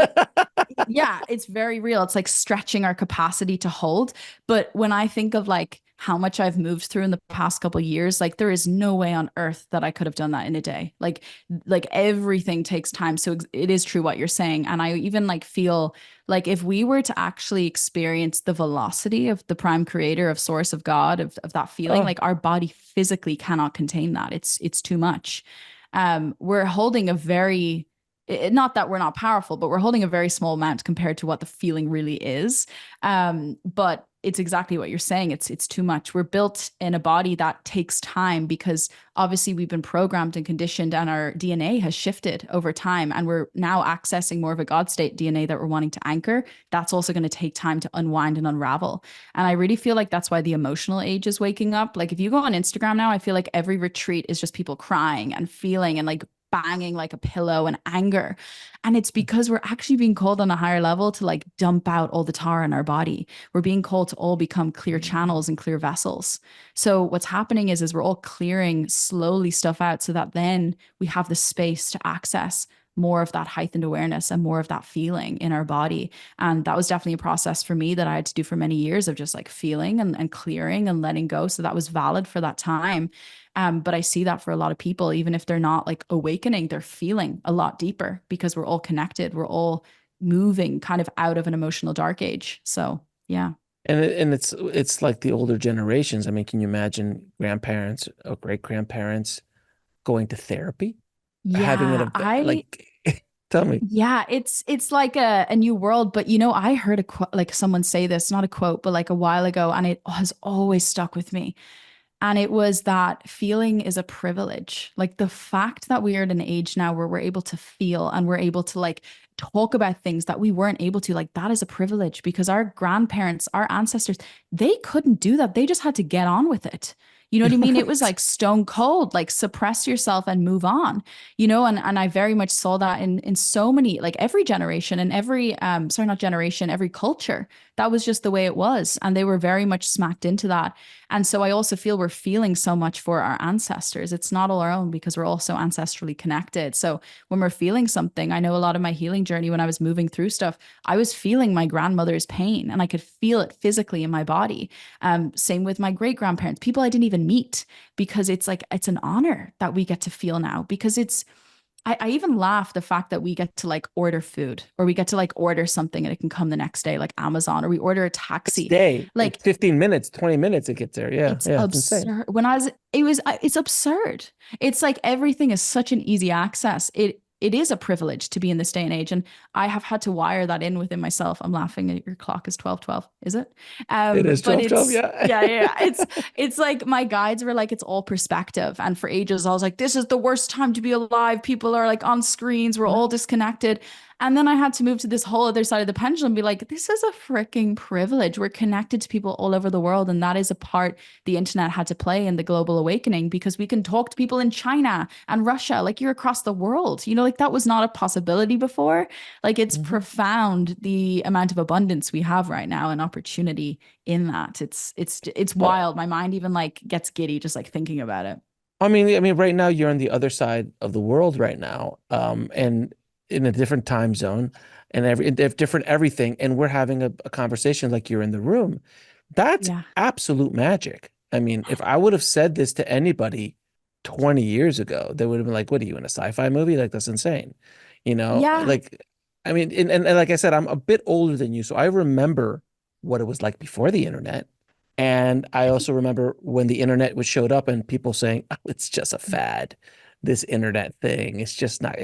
Yeah, it's very real. It's like stretching our capacity to hold. But when I think of like how much I've moved through in the past couple of years, like there is no way on earth that I could have done that in a day. Like everything takes time. So it is true what you're saying. And I even like feel like if we were to actually experience the velocity of the prime creator of source of God, of that feeling, Oh, like our body physically cannot contain that. It's too much. We're holding a very not that we're not powerful, but we're holding a very small amount compared to what the feeling really is. But it's exactly what you're saying. It's too much. We're built in a body that takes time because obviously we've been programmed and conditioned, and our DNA has shifted over time, and we're now accessing more of a God state DNA that we're wanting to anchor. That's also going to take time to unwind and unravel. And I really feel like that's why the emotional age is waking up. Like if you go on Instagram now, I feel like every retreat is just people crying and feeling and like banging like a pillow and anger. And it's because we're actually being called on a higher level to like dump out all the tar in our body. We're being called to all become clear channels and clear vessels. So what's happening is we're all clearing slowly stuff out so that then we have the space to access more of that heightened awareness and more of that feeling in our body. And that was definitely a process for me that I had to do for many years of just like feeling and clearing and letting go. So that was valid for that time. But I see that for a lot of people, even if they're not like awakening, they're feeling a lot deeper because we're all connected. We're all moving kind of out of an emotional dark age. So yeah. and it's like the older generations. I mean, can you imagine grandparents or great grandparents going to therapy, having Yeah, like, tell me. yeah, it's like a new world. But I heard a quote, like someone say this, not a quote, but like a while ago, and it has always stuck with me. And it was that feeling is a privilege. Like the fact that we are at an age now where we're able to feel and we're able to like talk about things that we weren't able to, like that is a privilege because our grandparents, our ancestors, they couldn't do that. They just had to get on with it. You know what I mean? It was Right. like stone cold, like suppress yourself and move on, and I very much saw that in so many, like every generation and every sorry, not generation, every culture. that was just the way it was. And they were very much smacked into that. And so I also feel we're feeling so much for our ancestors. It's not all our own because we're also ancestrally connected. So when we're feeling something, I know a lot of my healing journey, when I was moving through stuff, I was feeling my grandmother's pain and I could feel it physically in my body. Same with my great grandparents, people I didn't even meet, because it's like, it's an honor that we get to feel now, because I even laugh the fact that we get to like order food, or we get to like order something and it can come the next day, like Amazon, or we order a Next taxi. day, Like 15 minutes, 20 minutes, it gets there. Yeah, it's yeah, it's insane. absurd. It's absurd. It's like everything is such an easy access. It is a privilege to be in this day and age. And I have had to wire that in within myself. I'm laughing at your clock is 12:12, is it? It is But 12:12, yeah. yeah. It's like my guides were like, it's all perspective. And for ages, I was like, this is the worst time to be alive. People are like on screens, we're all disconnected. And then I had to move to this whole other side of the pendulum and be like, this is a freaking privilege. We're connected to people all over the world. And that is a part the internet had to play in the global awakening, because we can talk to people in China and Russia, like you're across the world, like that was not a possibility before. Like it's Mhm. profound the amount of abundance we have right now and opportunity in that. It's Well, wild. My mind even like gets giddy just like thinking about it. I mean, right now you're on the other side of the world right now, and in a different time zone, and different everything, and we're having a conversation like you're in the room. That's Yeah. absolute magic. I mean, if I would have said this to anybody 20 years ago, they would have been like, "What are you in a sci-fi movie? Like that's insane," Yeah. Like, I mean, and like I said, I'm a bit older than you, so I remember what it was like before the internet. And I also remember when the internet was showed up and people saying, "Oh, it's just a fad, this internet thing. It's just not,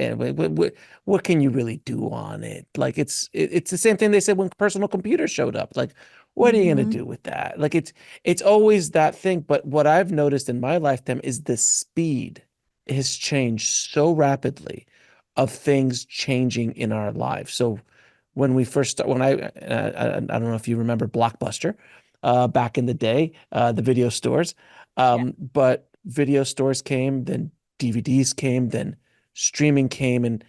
what can you really do on it? Like it's the same thing they said when personal computers showed up. Like, what are you gonna Hmm. do with that? Like it's always that thing. But what I've noticed in my lifetime is the speed has changed so rapidly of things changing in our lives. So when we first start, when I don't know if you remember Blockbuster, back in the day, the video stores. Yeah. But video stores came, then DVDs came, then streaming came. And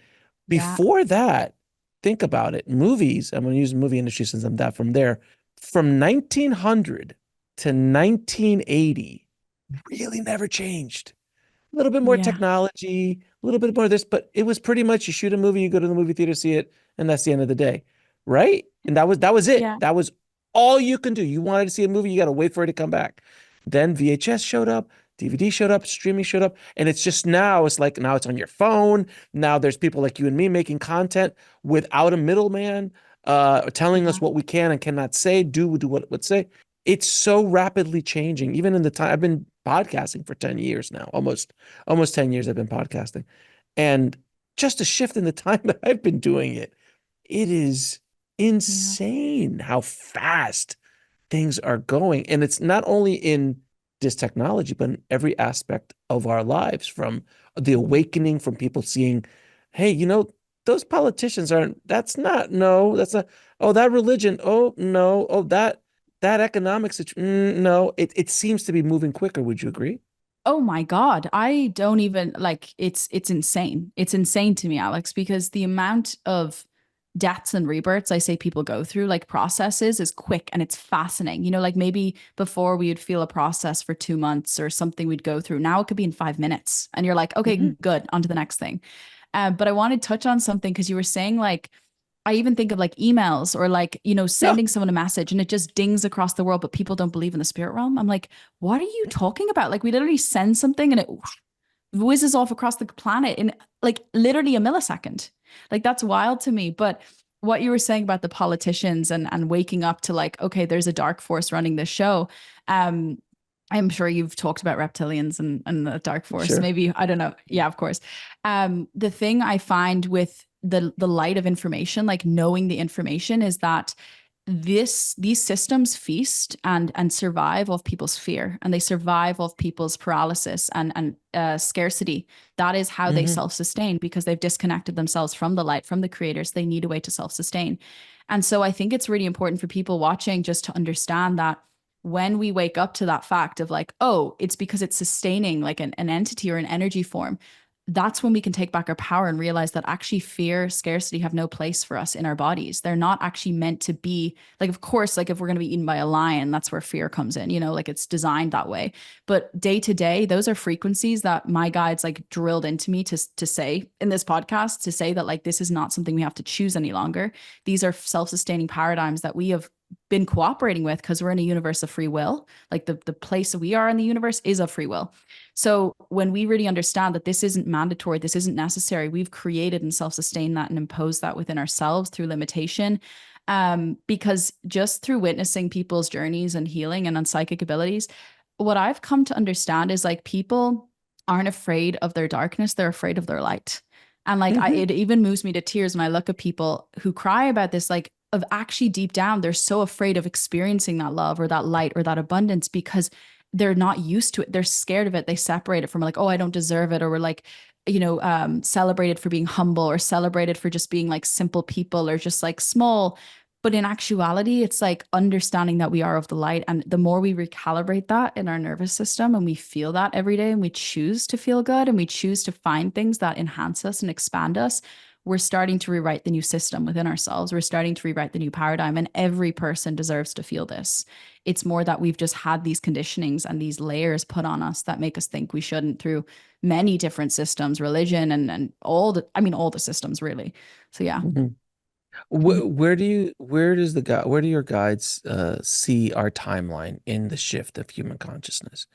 Yeah. before that, think about it, movies, I'm going to use the movie industry since I'm that from there, from 1900 to 1980, really never changed. A little bit more Yeah. technology, a little bit more of this, but it was pretty much you shoot a movie, you go to the movie theater, see it, and that's the end of the day, right? And that was it. Yeah. That was all you can do. You wanted to see a movie, you got to wait for it to come back. Then VHS showed up, DVD showed up, streaming showed up, and it's just now it's like now it's on your phone. Now there's people like you and me making content without a middleman, telling us Yeah. what we can and cannot say, do what would say. It's so rapidly changing. Even in the time I've been podcasting for 10 years now, almost 10 years I've been podcasting. And just a shift in the time that I've been doing it, it is Yeah. insane how fast things are going. And it's not only in this technology, but in every aspect of our lives, from the awakening, from people seeing, hey, those politicians aren't, that's not, no, that's not, oh, that religion, oh, no, oh, that economic situation, no, it seems to be moving quicker. Would you agree? Oh my God. I don't even like it's insane. It's insane to me, Alex, because the amount of deaths and rebirths I say people go through, like processes, is quick and it's fascinating. Like maybe before we would feel a process for 2 months or something we'd go through. Now it could be in 5 minutes. And you're like, okay, Hmm. good, on to the next thing. But I want to touch on something because you were saying like I even think of like emails or like, Yeah. sending someone a message and it just dings across the world, but people don't believe in the spirit realm. I'm like, what are you talking about? Like, we literally send something and it whizzes off across the planet in like literally a millisecond. Like, that's wild to me. But what you were saying about the politicians and waking up to like, okay, there's a dark force running this show. Um, I'm sure you've talked about reptilians and the dark force. Sure. Maybe, I don't know. Yeah, of course. The thing I find with the light of information, like knowing the information, is that these systems feast and survive off people's fear, and they survive off people's paralysis and scarcity. That is how they Hmm. self-sustain, because they've disconnected themselves from the light, from the creators. They need a way to self-sustain. And so I think it's really important for people watching just to understand that when we wake up to that fact of like, oh, it's because it's sustaining like an entity or an energy form, that's when we can take back our power and realize that actually fear, scarcity have no place for us in our bodies. They're not actually meant to be like, of course, like if we're going to be eaten by a lion, that's where fear comes in, like it's designed that way. But day to day, those are frequencies that my guides like drilled into me to say in this podcast, to say that like, this is not something we have to choose any longer. These are self-sustaining paradigms that we have been cooperating with because we're in a universe of free will. Like the place that we are in the universe is of free will. So when we really understand that this isn't mandatory, this isn't necessary, we've created and self-sustained that and imposed that within ourselves through limitation. Because just through witnessing people's journeys and healing and on psychic abilities, what I've come to understand is like people aren't afraid of their darkness, they're afraid of their light. And like it even moves me to tears when I look at people who cry about this, like of actually deep down, they're so afraid of experiencing that love or that light or that abundance because they're not used to it. They're scared of it. They separate it from like, oh, I don't deserve it. Or we're like, celebrated for being humble or celebrated for just being like simple people or just like small. But in actuality, it's like understanding that we are of the light. And the more we recalibrate that in our nervous system and we feel that every day and we choose to feel good and we choose to find things that enhance us and expand us, we're starting to rewrite the new system within ourselves. We're starting to rewrite the new paradigm, and every person deserves to feel this. It's more that we've just had these conditionings and these layers put on us that make us think we shouldn't through many different systems, religion and all the systems really. So yeah. Mhm. Mhm. Where do your guides see our timeline in the shift of human consciousness?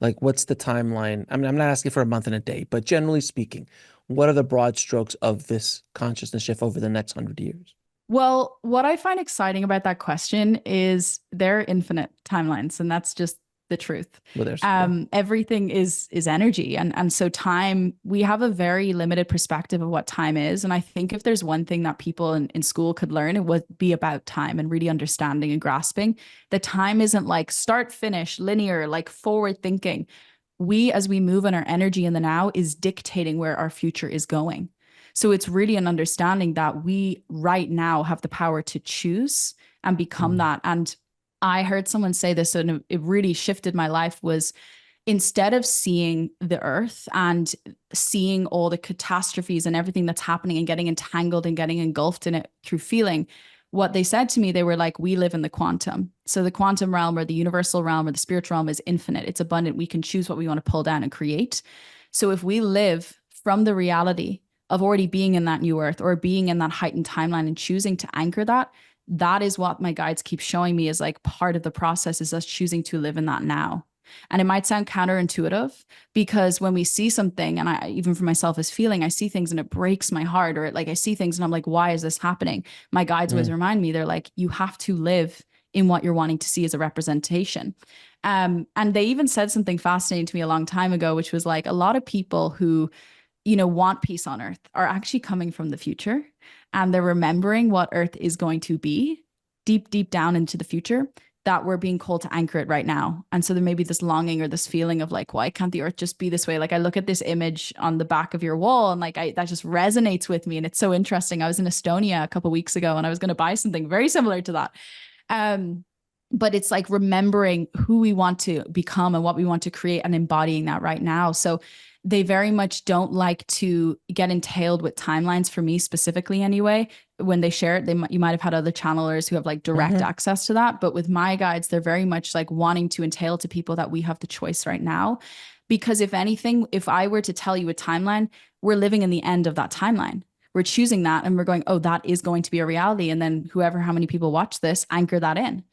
Like, what's the timeline? I mean, I'm not asking for a month and a day, but generally speaking, what are the broad strokes of this consciousness shift over the next 100 years? Well, what I find exciting about that question is there are infinite timelines, and that's just the truth. Well, yeah. Everything is energy, and so time. We have a very limited perspective of what time is, and I think if there's one thing that people in school could learn, it would be about time and really understanding and grasping that time isn't like start finish linear, like forward thinking. We, as we move in our energy in the now, is dictating where our future is going. So it's really an understanding that we right now have the power to choose and become Mm. that. And I heard someone say this and it really shifted my life was instead of seeing the earth and seeing all the catastrophes and everything that's happening and getting entangled and getting engulfed in it through feeling, what they said to me, they were like, we live in the quantum. So the quantum realm or the universal realm or the spiritual realm is infinite. It's abundant. We can choose what we want to pull down and create. So if we live from the reality of already being in that new earth or being in that heightened timeline and choosing to anchor that, that is what my guides keep showing me is like part of the process is us choosing to live in that now. And it might sound counterintuitive because when we see something, and I, even for myself as feeling, I see things and it breaks my heart, or like I see things and I'm like, why is this happening? My guides always Mm. remind me, they're like, you have to live in what you're wanting to see as a representation. And they even said something fascinating to me a long time ago, which was like a lot of people who want peace on earth are actually coming from the future and they're remembering what earth is going to be deep, deep down into the future that we're being called to anchor it right now. And so there may be this longing or this feeling of like, why can't the earth just be this way? Like I look at this image on the back of your wall and like that just resonates with me. And it's so interesting. I was in Estonia a couple of weeks ago and I was going to buy something very similar to that. But it's like remembering who we want to become and what we want to create and embodying that right now. So they very much don't like to get entailed with timelines for me specifically anyway. When they share it, you might have had other channelers who have like direct Mhm. access to that. But with my guides, they're very much like wanting to entail to people that we have the choice right now. Because if anything, if I were to tell you a timeline, we're living in the end of that timeline. We're choosing that and we're going, oh, that is going to be a reality. And then whoever, how many people watch this, anchor that in,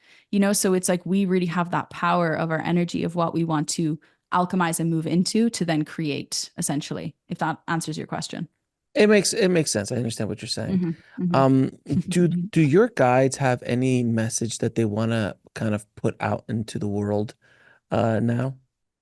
so it's like we really have that power of our energy of what we want to alchemize and move into to then create essentially, if that answers your question. It makes sense. I understand what you're saying. Mm-hmm, mm-hmm. Um, do your guides have any message that they want to kind of put out into the world now?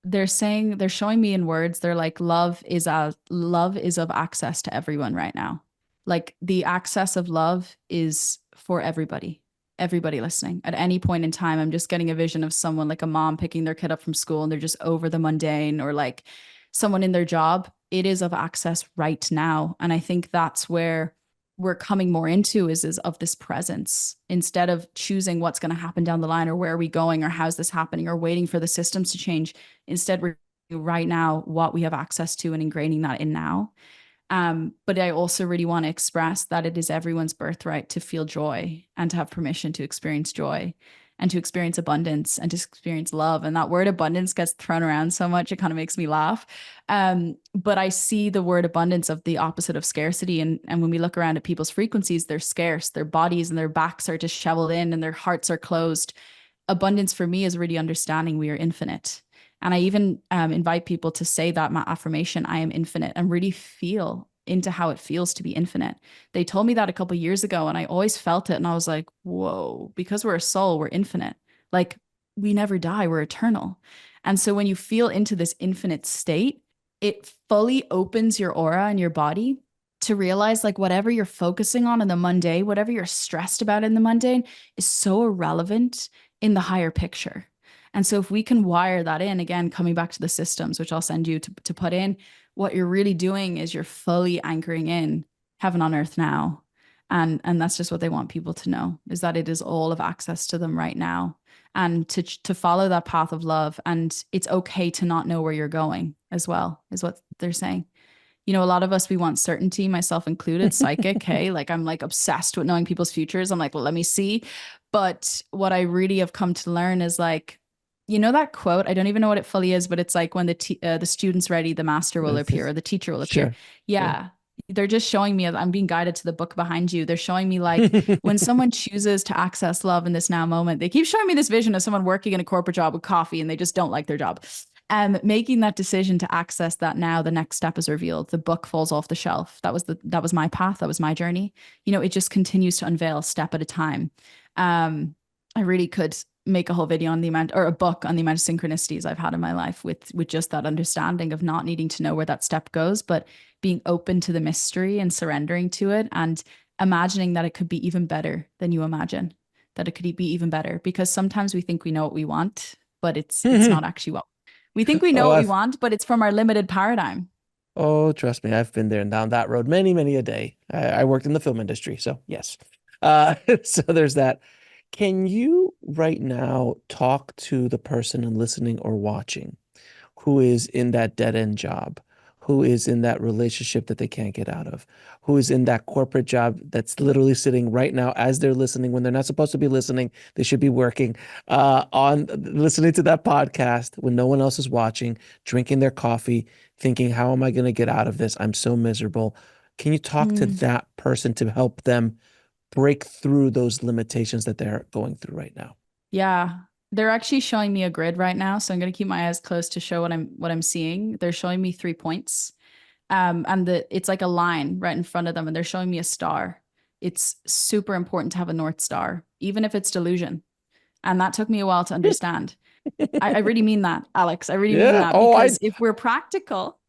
They're showing me in words, they're like, love is of access to everyone right now. Like the access of love is for everybody listening at any point in time. I'm just getting a vision of someone like a mom picking their kid up from school and they're just over the mundane, or like someone in their job. It is of access right now. And I think that's where we're coming more into is of this presence instead of choosing what's going to happen down the line or where are we going or how's this happening or waiting for the systems to change. Instead, we're right now what we have access to and ingraining that in now. But I also really want to express that it is everyone's birthright to feel joy and to have permission to experience joy and to experience abundance and to experience love. And that word abundance gets thrown around so much, it kind of makes me laugh. But I see the word abundance of the opposite of scarcity. And when we look around at people's frequencies, they're scarce, their bodies and their backs are disheveled in and their hearts are closed. Abundance for me is really understanding we are infinite. And I even invite people to say that my affirmation, I am infinite, and really feel into how it feels to be infinite. They told me that a couple of years ago, and I always felt it. And I was like, whoa, because we're a soul, we're infinite. Like we never die, we're eternal. And so when you feel into this infinite state, it fully opens your aura and your body to realize like whatever you're focusing on in the mundane, whatever you're stressed about in the mundane is so irrelevant in the higher picture. And so if we can wire that in, again, coming back to the systems, which I'll send you to put in, what you're really doing is you're fully anchoring in heaven on earth now. And that's just what they want people to know, is that it is all of access to them right now. And to follow that path of love. And it's okay to not know where you're going as well, is what they're saying. You know, a lot of us, we want certainty, myself included, psychic. Hey, like I'm like obsessed with knowing people's futures. I'm like, well, let me see. But what I really have come to learn is like, you know, that quote, I don't even know what it fully is, but it's like when the student's ready, the master will appear or the teacher will appear. Sure. Yeah. Yeah. They're just showing me, I'm being guided to the book behind you. They're showing me like when someone chooses to access love in this now moment, they keep showing me this vision of someone working in a corporate job with coffee and they just don't like their job. Making that decision to access that now, the next step is revealed. The book falls off the shelf. That was my path. That was my journey. You know, it just continues to unveil step at a time. I really could make a whole video on the amount, or a book on the amount of synchronicities I've had in my life with just that understanding of not needing to know where that step goes, but being open to the mystery and surrendering to it and imagining that it could be even better than you imagine, that it could be even better. Because sometimes we think we know what we want, but it's not actually what we think we know Oh, what we want, but it's from our limited paradigm. trust me, I've been there and down that road many, many a day. I worked in the film industry, so yes. So there's that. Can you right now talk to the person and listening or watching who is in that dead end job, who is in that relationship that they can't get out of, who is in that corporate job that's literally sitting right now as they're listening when they're not supposed to be listening? They should be working on listening to that podcast when no one else is watching, drinking their coffee, thinking, how am I going to get out of this? I'm so miserable. Can you talk to Mm, that person to help them break through those limitations that they're going through right now? yeah. They're actually showing me a grid right now, so I'm going to keep my eyes closed to show what I'm seeing. They're showing me 3 points. And it's like a line right in front of them, and they're showing me a star. It's super important to have a North Star, even if it's delusion. And that took me a while to understand. I really mean that, Alex. I really mean Yeah. that Oh, I because if we're practical,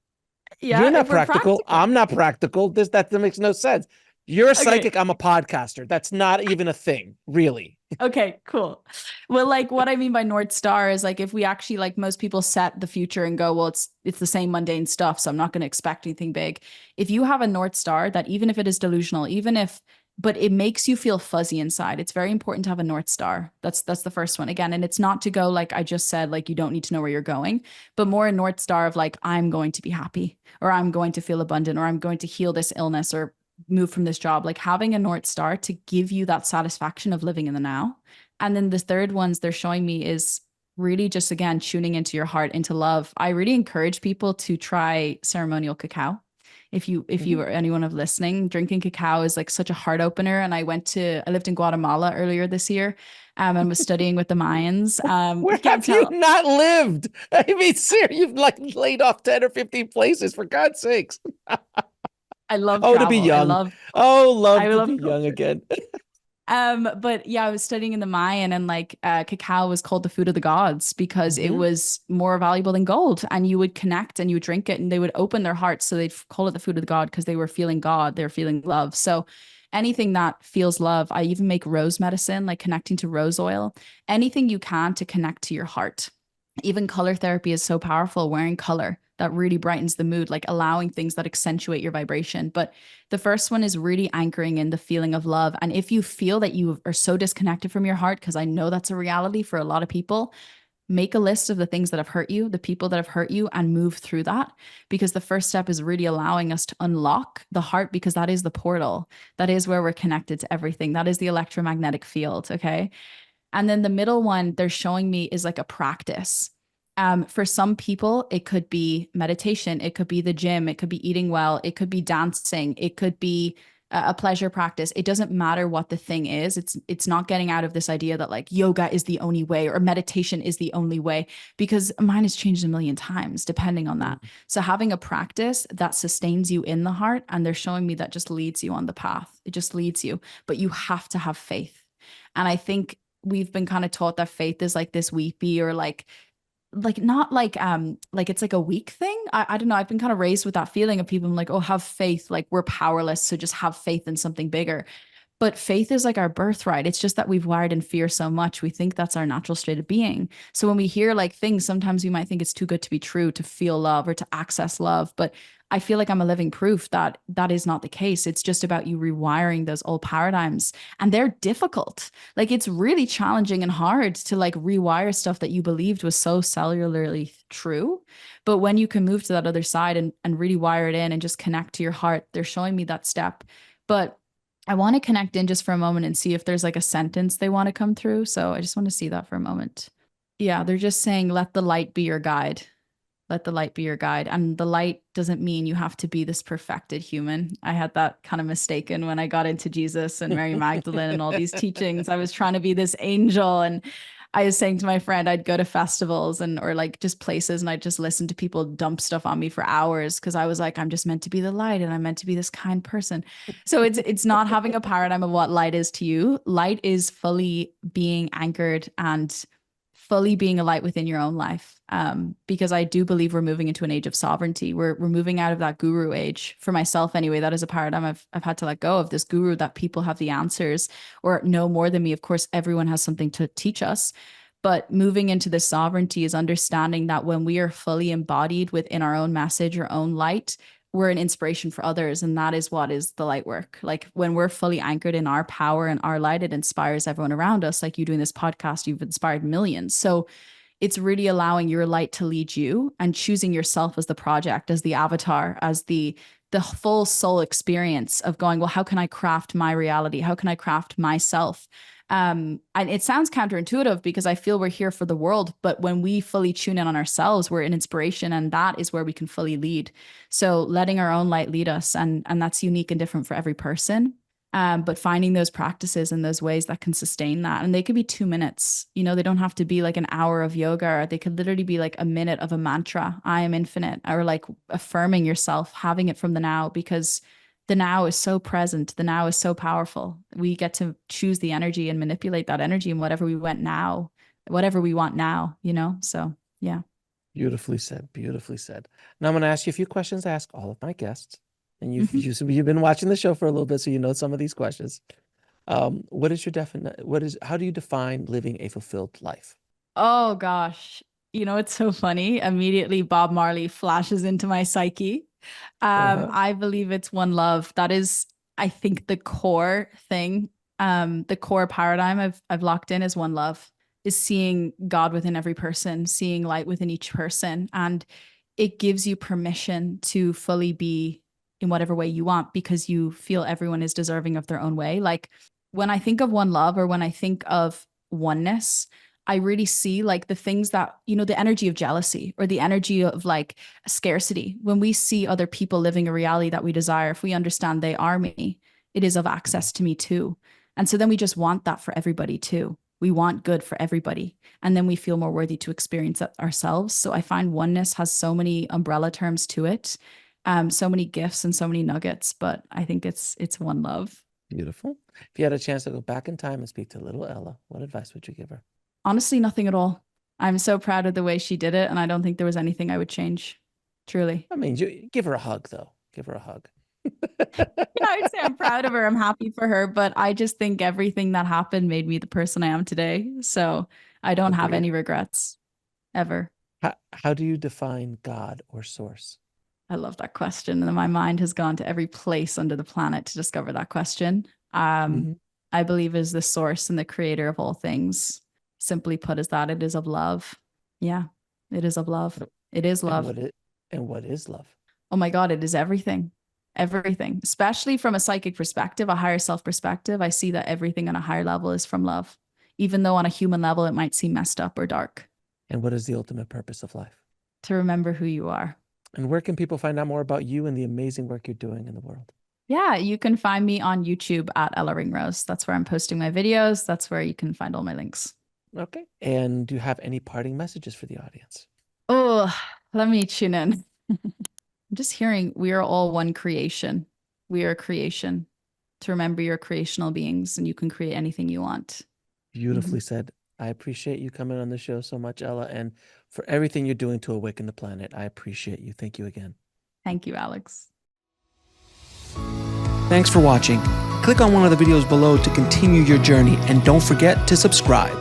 you're yeah, not if we're practical. practical, I'm not practical. That makes no sense. You're a okay, psychic. I'm a podcaster. That's not even a thing, really. okay, cool. Well, like what I mean by North Star is like if we actually like most people set the future and go, well, it's the same mundane stuff, so I'm not going to expect anything big. If you have a North Star that even if it is delusional, even if but it makes you feel fuzzy inside. It's very important to have a North Star. That's the first one. Again, and it's not to go like I just said, like you don't need to know where you're going, but more a North Star of like I'm going to be happy or I'm going to feel abundant or I'm going to heal this illness or move from this job, like having a North Star to give you that satisfaction of living in the now. And then the third ones they're showing me is really just again tuning into your heart, into love. I really encourage people to try ceremonial cacao. If you Mhm. or anyone of listening, drinking cacao is like such a heart opener. And I lived in Guatemala earlier this year, and was studying with the Mayans. Where You can't have you tell. not lived? I mean, seriously, you've like laid off 10 or 15 places for God's sakes. I love Oh, to be travel. young. Oh, love I to be love young culture. again. But yeah, I was studying in the Mayan and like cacao was called the food of the gods because it Hmm. was more valuable than gold. And you would connect and you would drink it and they would open their hearts. So they'd call it the food of the god because they were feeling God, they were feeling love. So anything that feels love, I even make rose medicine, like connecting to rose oil, anything you can to connect to your heart. Even color therapy is so powerful, wearing color that really brightens the mood, like allowing things that accentuate your vibration. But the first one is really anchoring in the feeling of love. And if you feel that you are so disconnected from your heart, because I know that's a reality for a lot of people, make a list of the things that have hurt you, the people that have hurt you, and move through that. Because the first step is really allowing us to unlock the heart, because that is the portal. That is where we're connected to everything. That is the electromagnetic field. Okay. And then the middle one they're showing me is like a practice. For some people, it could be meditation, it could be the gym, it could be eating well, it could be dancing, it could be a pleasure practice. It doesn't matter what the thing is. It's not getting out of this idea that like yoga is the only way or meditation is the only way, because mine has changed a million times depending on that. So having a practice that sustains you in the heart, and they're showing me that just leads you on the path. It just leads you, but you have to have faith. And I think we've been kind of taught that faith is like this weepy or like not like it's like a weak thing. I don't know. I've been kind of raised with that feeling of people like, oh, have faith, like we're powerless, so just have faith in something bigger. But faith is like our birthright. It's just that we've wired in fear so much. We think that's our natural state of being. So when we hear like things, sometimes we might think it's too good to be true to feel love or to access love. But I feel like I'm a living proof that that is not the case. It's just about you rewiring those old paradigms. And they're difficult. Like it's really challenging and hard to like rewire stuff that you believed was so cellularly true. But when you can move to that other side and really wire it in and just connect to your heart, they're showing me that step. But I want to connect in just for a moment and see if there's like a sentence they want to come through. So I just want to see that for a moment. Yeah, they're just saying, let the light be your guide. Let the light be your guide. And the light doesn't mean you have to be this perfected human. I had that kind of mistaken when I got into Jesus and Mary Magdalene and all these teachings. I was trying to be this angel, and I was saying to my friend, I'd go to festivals and or like just places, and I'd just listen to people dump stuff on me for hours because I was like, I'm just meant to be the light and I'm meant to be this kind person. So it's not having a paradigm of what light is to you. Light is fully being anchored and fully being a light within your own life. Because I do believe we're moving into an age of sovereignty. We're moving out of that guru age. For myself, anyway, that is a paradigm I've had to let go of, this guru that people have the answers or know more than me. Of course, everyone has something to teach us. But moving into this sovereignty is understanding that when we are fully embodied within our own message, our own light, we're an inspiration for others. And that is what is the light work. Like when we're fully anchored in our power and our light, it inspires everyone around us. Like you doing this podcast, you've inspired millions. So it's really allowing your light to lead you and choosing yourself as the project, as the avatar, as the full soul experience of going, well, how can I craft my reality? How can I craft myself? And it sounds counterintuitive because I feel we're here for the world, but when we fully tune in on ourselves, we're an inspiration, and that is where we can fully lead. So letting our own light lead us, and that's unique and different for every person. But finding those practices and those ways that can sustain that. And they could be 2 minutes, you know, they don't have to be like an hour of yoga. They could literally be like a minute of a mantra, I am infinite, or like affirming yourself, having it from the now, because the now is so present. The now is so powerful. We get to choose the energy and manipulate that energy in whatever we want now, you know? So yeah. Beautifully said. Beautifully said. Now I'm going to ask you a few questions I ask all of my guests. And Mm-hmm. you've been watching the show for a little bit, so you know some of these questions. What is your how do you define living a fulfilled life? Oh gosh. You know, it's so funny. Immediately Bob Marley flashes into my psyche. Uh-huh. I believe it's one love. That is, I think, the core thing. The core paradigm I've locked in is one love, is seeing God within every person, seeing light within each person. And it gives you permission to fully be in whatever way you want, because you feel everyone is deserving of their own way. Like when I think of one love, or when I think of oneness, I really see like the things that, you know, the energy of jealousy or the energy of like scarcity. When we see other people living a reality that we desire, if we understand they are me, it is of access to me too. And so then we just want that for everybody too. We want good for everybody. And then we feel more worthy to experience that ourselves. So I find oneness has so many umbrella terms to it, so many gifts and so many nuggets, but I think it's one love. Beautiful. If you had a chance to go back in time and speak to little Ella, what advice would you give her? Honestly, nothing at all. I'm so proud of the way she did it, and I don't think there was anything I would change. Truly. I mean, you give her a hug, though. Give her a hug. Yeah, I would say I'm proud of her. I'm happy for her, but I just think everything that happened made me the person I am today. So I don't have Agreed. any regrets ever. How do you define God or source? I love that question. And my mind has gone to every place under the planet to discover that question. Um, Hmm. I believe is the source and the creator of all things. Simply put, is that it is of love. Yeah, it is of love. It is And love. what is love? Oh my God, it is everything. Everything, especially from a psychic perspective, a higher self perspective. I see that everything on a higher level is from love, even though on a human level it might seem messed up or dark. And what is the ultimate purpose of life? To remember who you are. And where can people find out more about you and the amazing work you're doing in the world? Yeah, you can find me on YouTube at Ella Ringrose. That's where I'm posting my videos. That's where you can find all my links. Okay. And do you have any parting messages for the audience? Oh, let me tune in. I'm just hearing we are all one creation. We are creation. To remember you're creational beings and you can create anything you want. Beautifully said. I appreciate you coming on the show so much, Ella, and for everything you're doing to awaken the planet. I appreciate you. Thank you again. Thank you, Alex. Thanks for watching. Click on one of the videos below to continue your journey, and don't forget to subscribe.